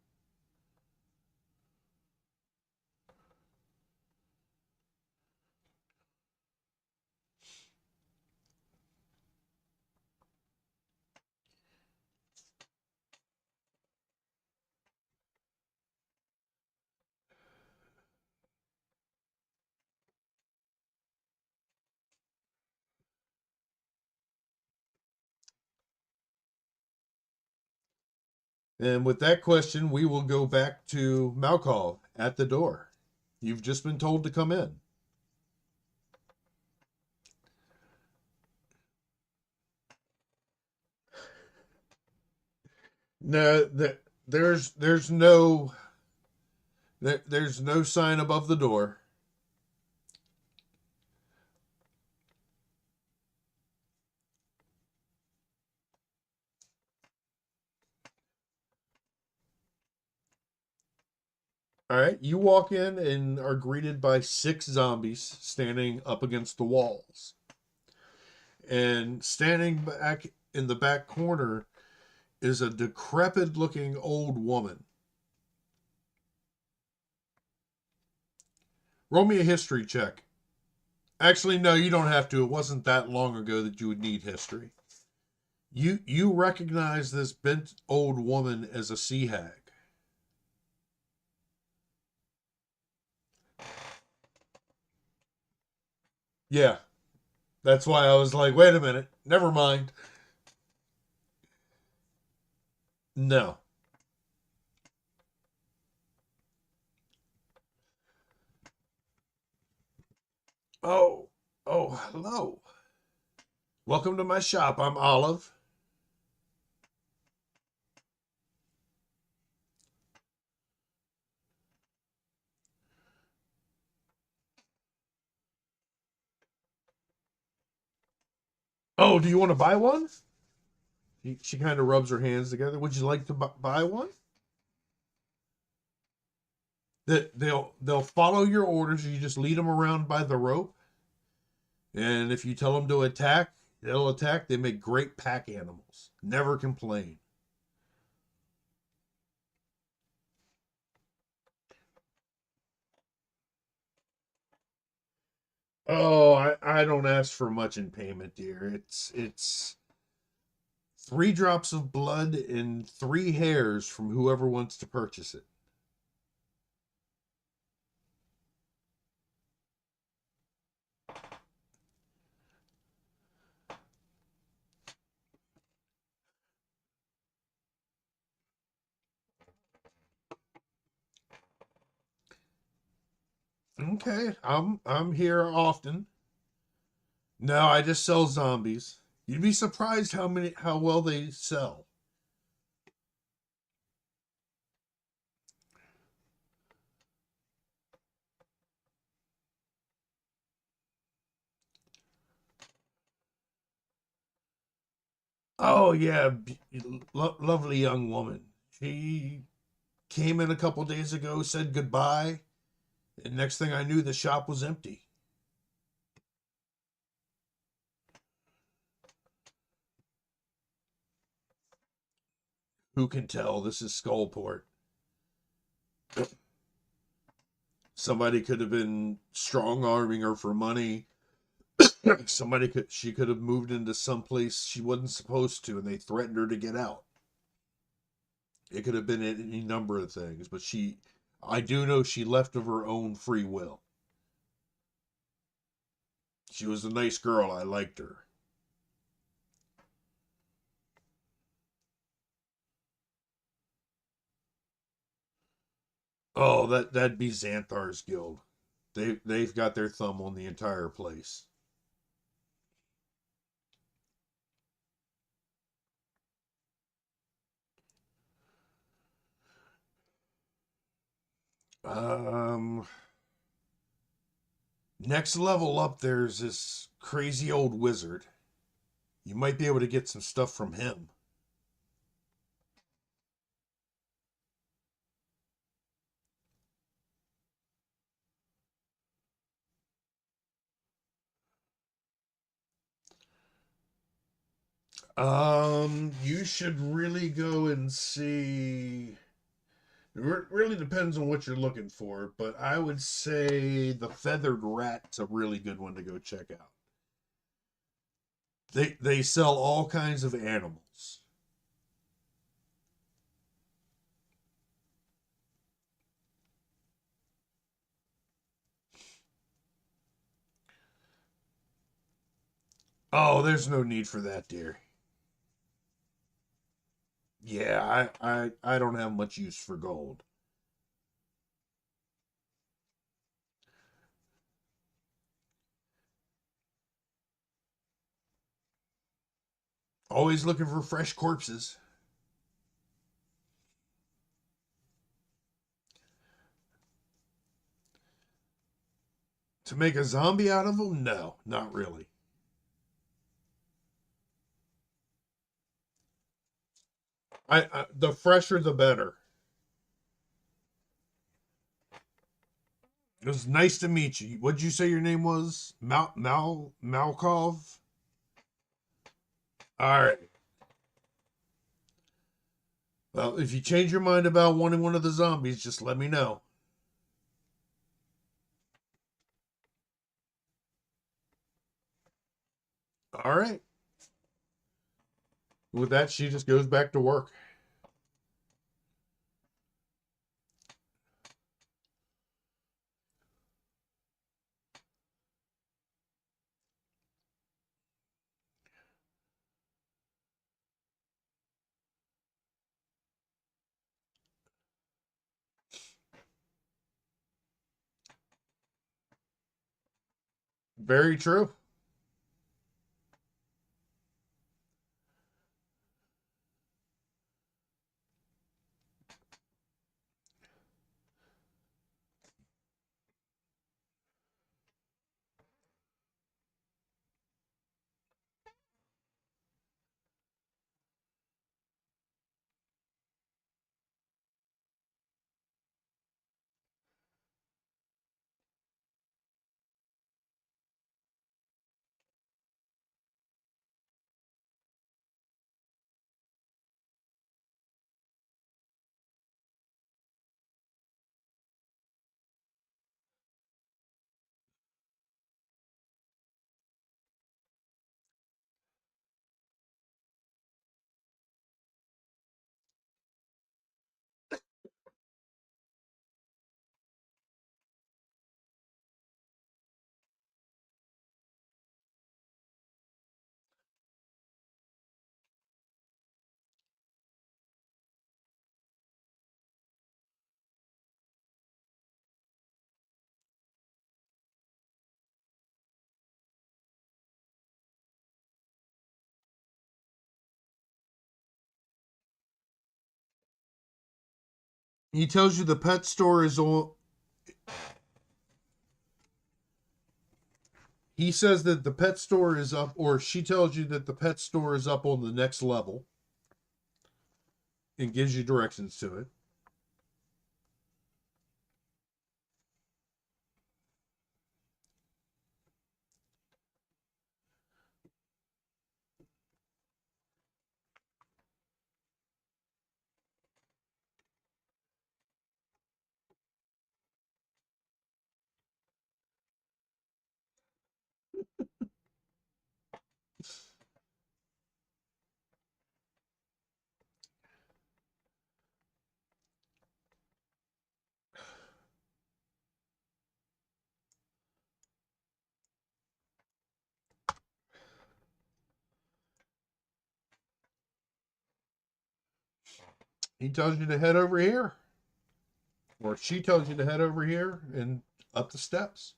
S1: And with that question, we will go back to Malkov at the door. You've just been told to come in. No, there's no sign above the door. All right, you walk in and are greeted by 6 zombies standing up against the walls. And standing back in the back corner is a decrepit looking old woman. Roll me a history check. Actually, no, you don't have to. It wasn't that long ago that you would need history. You recognize this bent old woman as a sea hag. Yeah, that's why I was like, wait a minute, never mind. No. Oh, oh, hello. Welcome to my shop. I'm Olive. Oh, do you want to buy one? She kind of rubs her hands together. Would you like to buy one? They'll follow your orders. You just lead them around by the rope, and if you tell them to attack, they'll attack. They make great pack animals. Never complain. Oh, I don't ask for much in payment, dear. It's 3 drops of blood and 3 hairs from whoever wants to purchase it. Okay, I'm here often. No, I just sell zombies. You'd be surprised how well they sell. Oh yeah, lovely young woman. She came in a couple days ago, said goodbye, and next thing I knew, the shop was empty. Who can tell? This is Skullport. Somebody could have been strong arming her for money. She could have moved into some place she wasn't supposed to, and they threatened her to get out. It could have been any number of things, but I do know she left of her own free will. She was a nice girl. I liked her. Oh, that'd be Xanthar's guild. They've got their thumb on the entire place. Um, Next level up, there's this crazy old wizard. You might be able to get some stuff from him. You should really go and see. It really depends on what you're looking for, but I would say the feathered rat's a really good one to go check out. They sell all kinds of animals. Oh, there's no need for that, dear. Yeah, I don't have much use for gold. Always looking for fresh corpses. To make a zombie out of them? No, not really. The fresher the better. It was nice to meet you. What'd you say your name was? Malkov? All right. Well, if you change your mind about wanting one of the zombies, just let me know. All right. With that, she just goes back to work. Very true. He tells you the pet store is on. He says that the pet store is up, or she tells you that the pet store is up on the next level and gives you directions to it. He tells you to head over here, or she tells you to head over here and up the steps.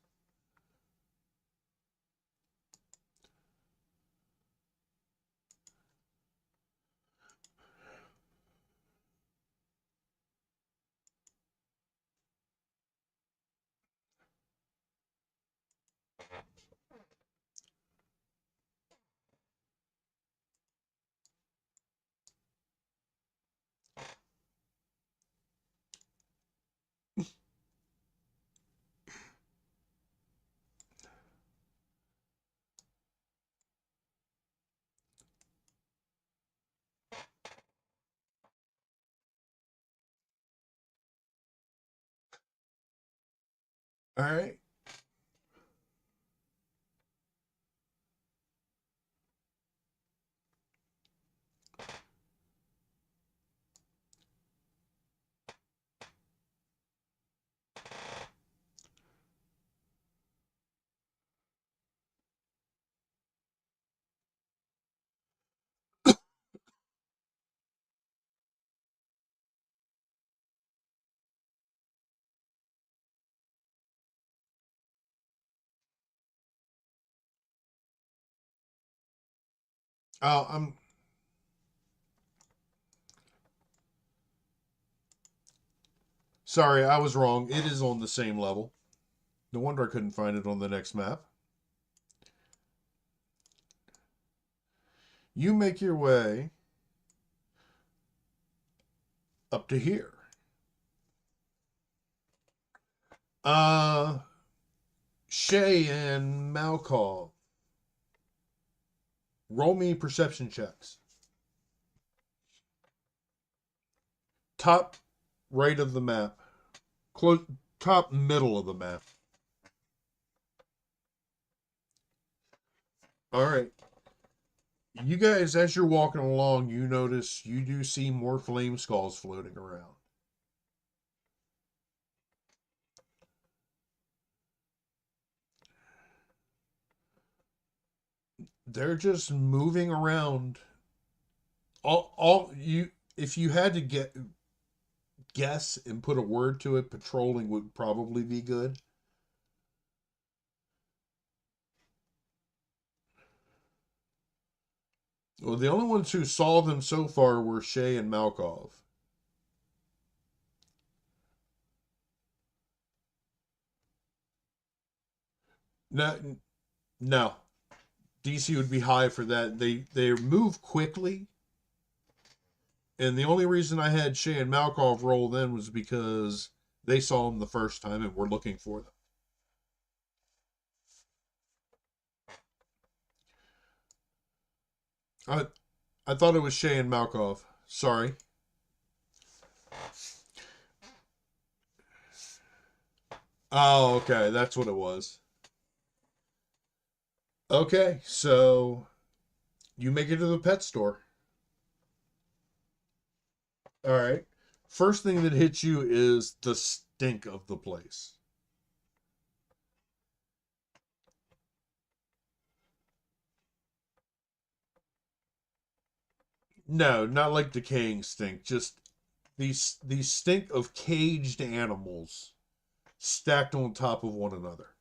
S1: All right. I'm sorry, I was wrong. It is on the same level. No wonder I couldn't find it on the next map. You make your way up to here. Uh, Shay and Malkov, roll me perception checks. Top right of the map. Close, top middle of the map. All right. You guys, as you're walking along, you notice you do see more flame skulls floating around. They're just moving around. All you, if you had to guess and put a word to it, patrolling would probably be good. Well, the only ones who saw them so far were Shay and Malkov. No, no. DC would be high for that. They move quickly, and the only reason I had Shay and Malkov roll then was because they saw them the first time and were looking for them. I I thought it was Shay and Malkov. Sorry. Oh, okay, that's what it was. Okay, so you make it to the pet store. All right. First thing that hits you is the stink of the place. No, not like decaying stink. Just these stink of caged animals stacked on top of one another.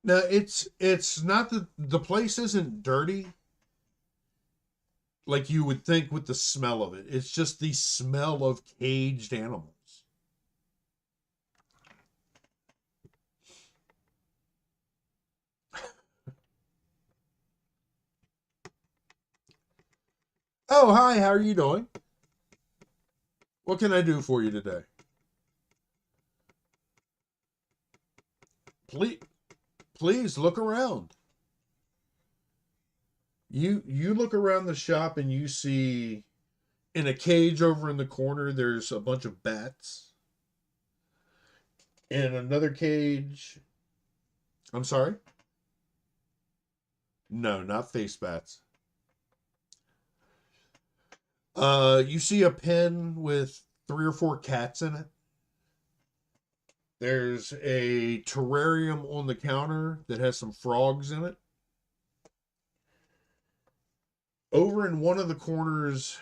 S1: Now it's not that the place isn't dirty like you would think with the smell of it. It's just the smell of caged animals. Oh, hi, how are you doing? What can I do for you today? Please please look around. You look around the shop and you see in a cage over in the corner there's a bunch of bats. In another cage, I'm sorry? No, not face bats. You see a pen with 3 or 4 cats in it. There's a terrarium on the counter that has some frogs in it. Over in one of the corners,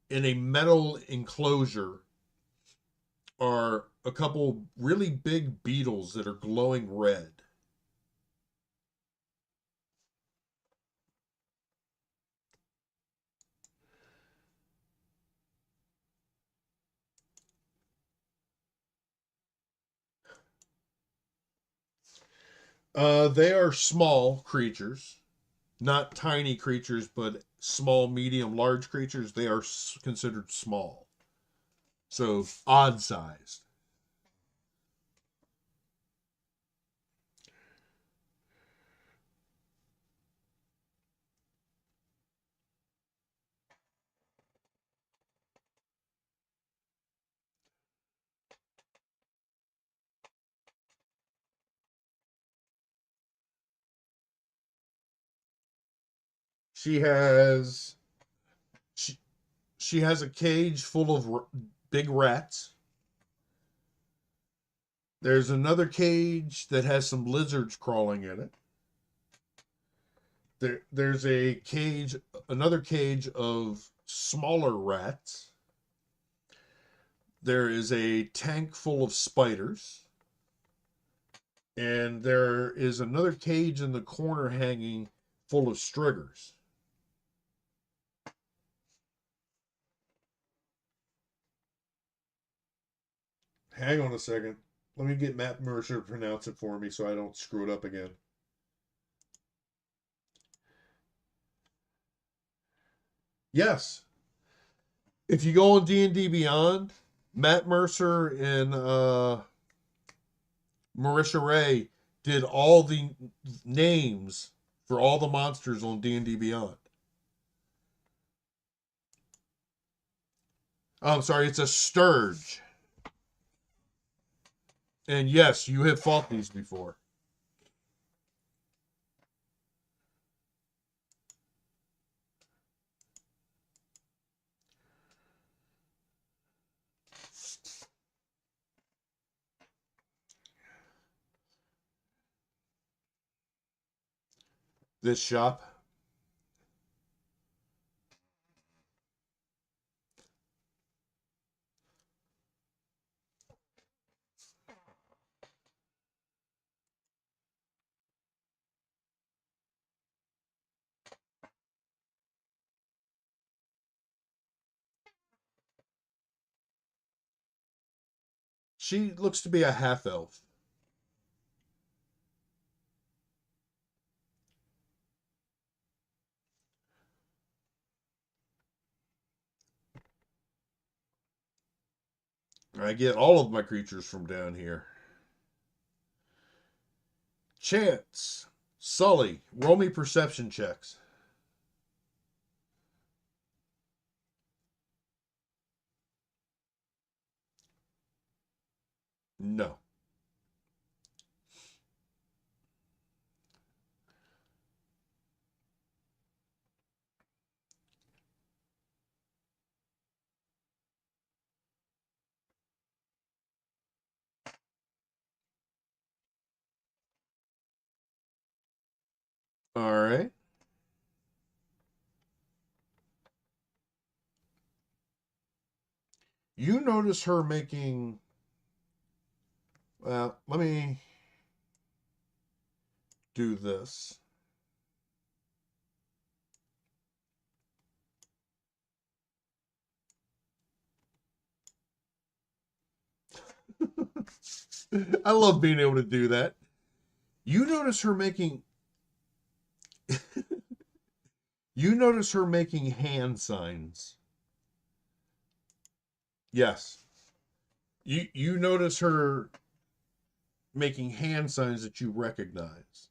S1: in a metal enclosure, are a couple really big beetles that are glowing red. They are small creatures, not tiny creatures, but small, medium, large creatures. They are considered small, so odd sized. She has she, she has a cage full of big rats. There's another cage that has some lizards crawling in it. There's a cage, another cage of smaller rats. There is a tank full of spiders. And there is another cage in the corner hanging full of striggers. Hang on a second. Let me get Matt Mercer to pronounce it for me so I don't screw it up again. Yes. If you go on D&D Beyond, Matt Mercer and Marisha Ray did all the names for all the monsters on D&D Beyond. Oh, I'm sorry, it's a sturge. And yes, you have fought these before. This shop. She looks to be a half elf. I get all of my creatures from down here. Chance, Sully, roll me perception checks. No. All right. You notice her making. Well, let me do this. I love being able to do that. You notice her making. You notice her making hand signs. Yes. You notice her making hand signs that you recognize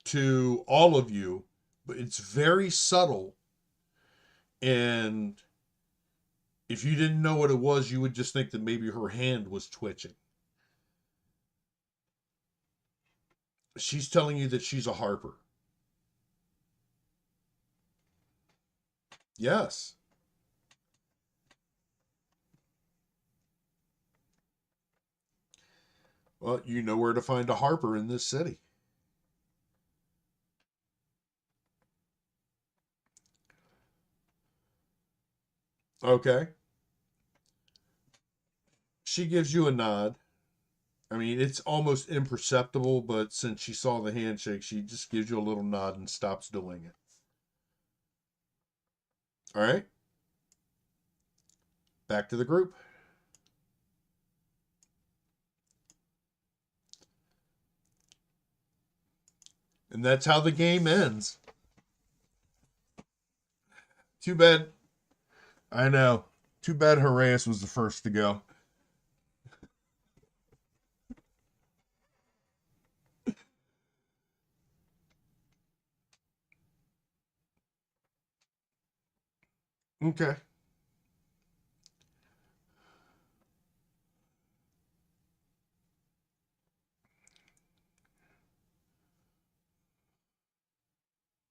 S1: to all of you, but it's very subtle, and If you didn't know what it was, you would just think that maybe her hand was twitching. She's telling you that she's a harper. Yes. Well, you know where to find a harper in this city. Okay. She gives you a nod. I mean, it's almost imperceptible, but since she saw the handshake, she just gives you a little nod and stops doing it. All right. Back to the group. And that's how the game ends. Too bad. I know. Too bad Horaeus was the first to go. Okay.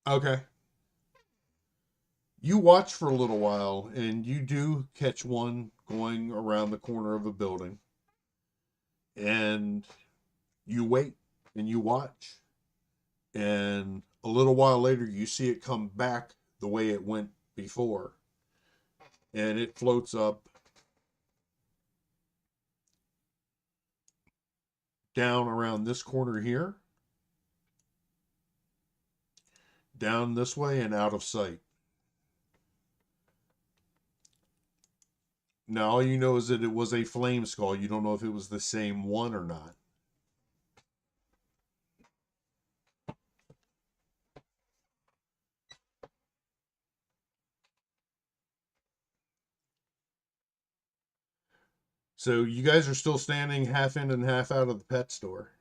S1: Okay. You watch for a little while, and you do catch one going around the corner of a building, and you wait and you watch, and a little while later, you see it come back the way it went before, and it floats up down around this corner here, down this way, and out of sight. Now, all you know is that it was a flame skull. You don't know if it was the same one or not. So you guys are still standing half in and half out of the pet store.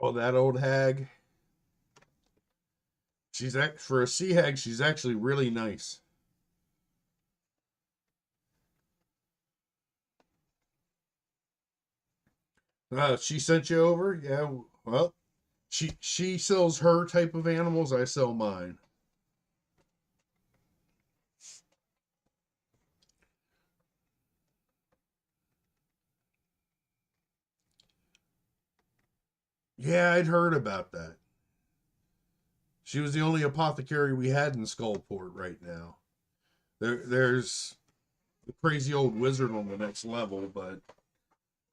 S1: Oh, that old hag. For a sea hag, she's actually really nice. She sent you over? Yeah, well, she sells her type of animals, I sell mine. Yeah, I'd heard about that. She was the only apothecary we had in Skullport right now. There's the crazy old wizard on the next level, but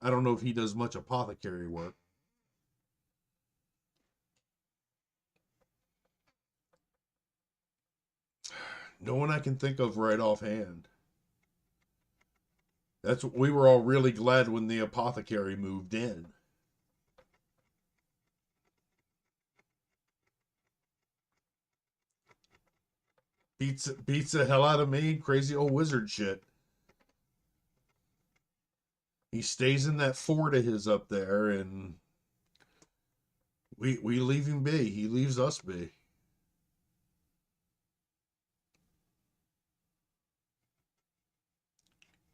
S1: I don't know if he does much apothecary work. No one I can think of right offhand. That's we were all really glad when the apothecary moved in. Beats the hell out of me. Crazy old wizard shit. He stays in that fort of his up there, and we leave him be. He leaves us be.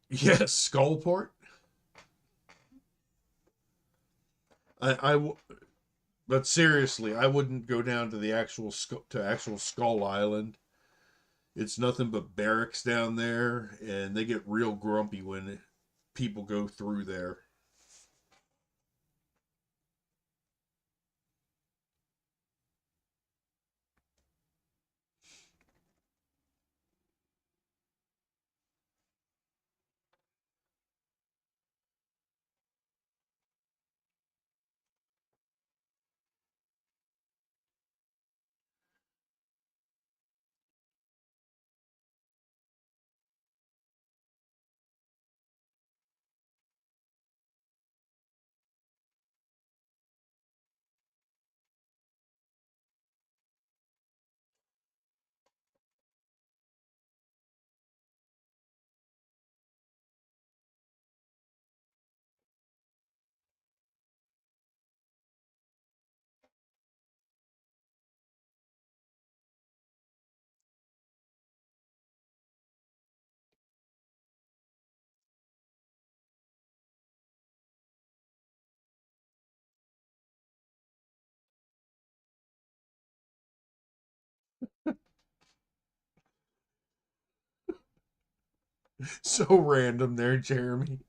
S1: Yes, Skullport. I but seriously, I wouldn't go down to the actual Skull Island. It's nothing but barracks down there, and they get real grumpy when people go through there. So random there, Jeremy.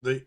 S1: They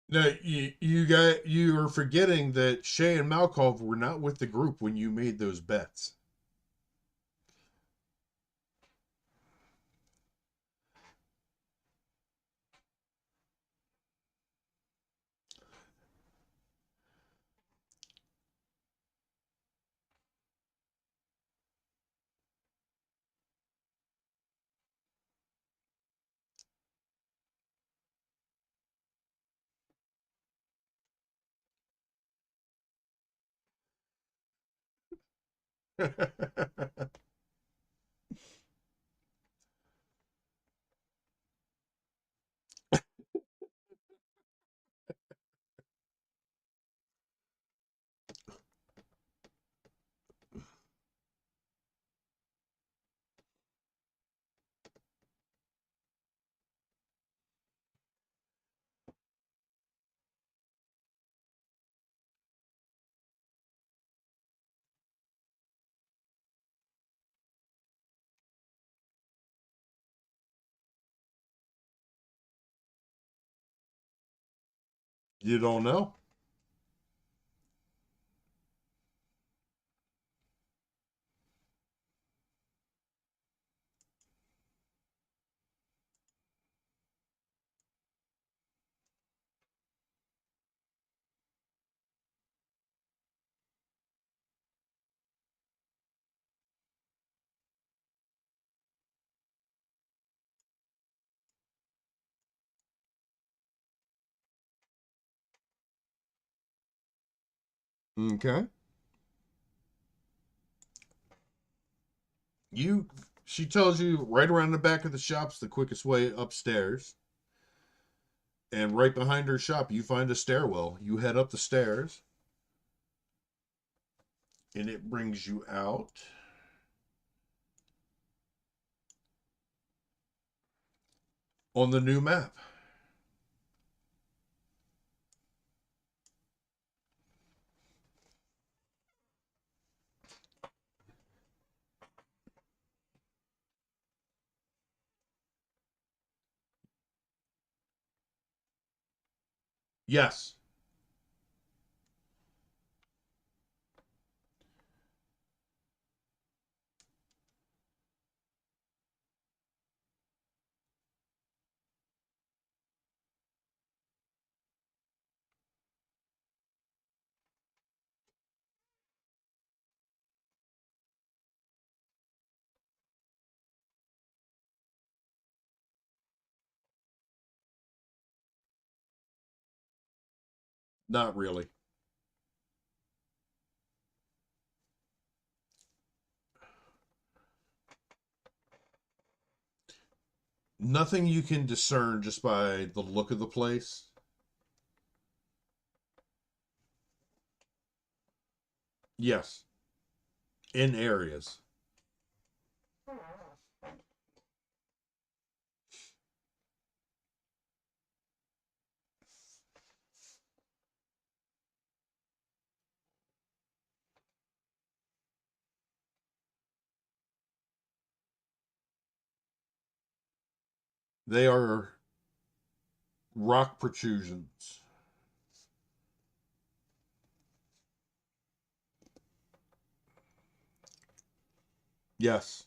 S1: No, you are forgetting that Shay and Malkov were not with the group when you made those bets. You don't know. Okay. You she tells you right around the back of the shop's the quickest way upstairs. And right behind her shop you find a stairwell. You head up the stairs And it brings you out on the new map. Yes. Not really. Nothing you can discern just by the look of the place. Yes, in areas. They are rock protrusions. Yes.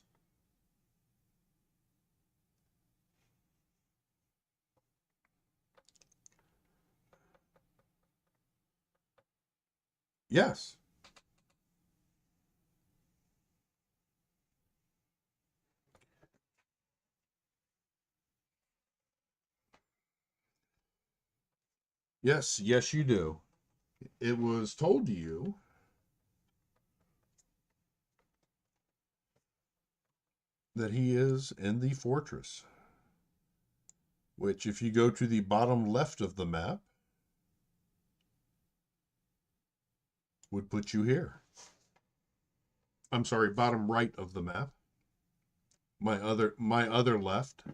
S1: Yes. Yes. Yes, you do. It was told to you that he is in the fortress, which, if you go to the bottom left of the map, would put you here. I'm sorry, bottom right of the map. My other left.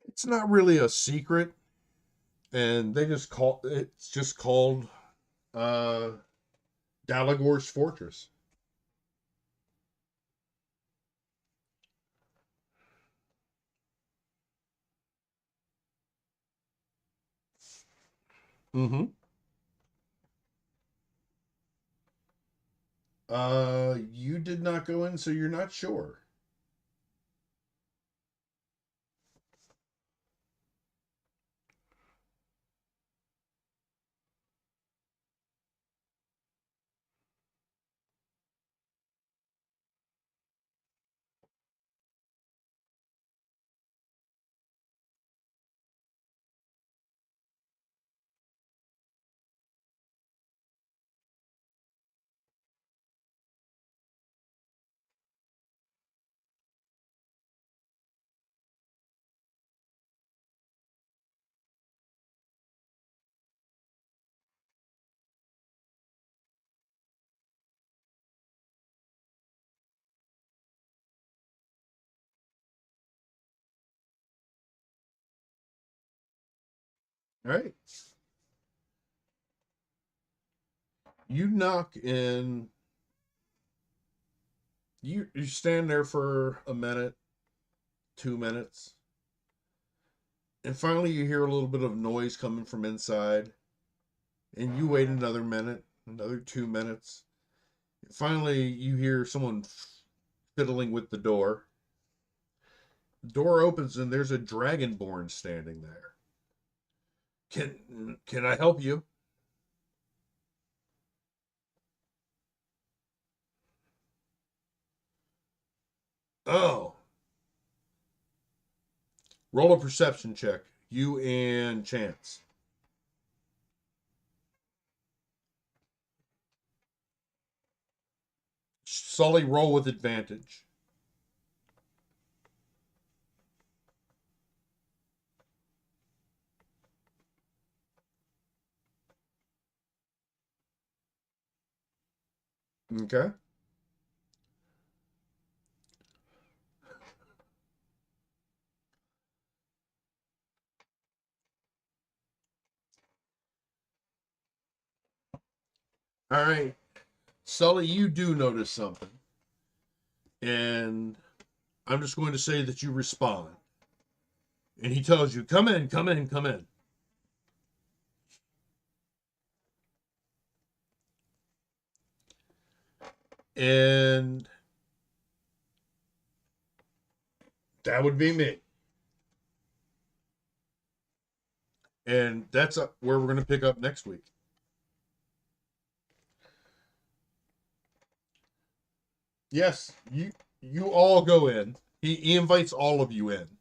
S1: It's not really a secret, and they just call it's just called uh Dalagor's Fortress. Mm-hmm. You did not go in, so you're not sure. All right. You knock in. You stand there for a minute, 2 minutes, and finally you hear a little bit of noise coming from inside, and you wait another minute, another 2 minutes. Finally, you hear someone fiddling with the door. The door opens and there's a dragonborn standing there. Can I help you? Oh, roll a perception check. You and Chance. Sully, roll with advantage. Okay. All right. Sully, you do notice something. And I'm just going to say that you respond. And he tells you, come in, come in, come in. And that would be me. And that's where we're going to pick up next week. Yes, you all go in. He invites all of you in.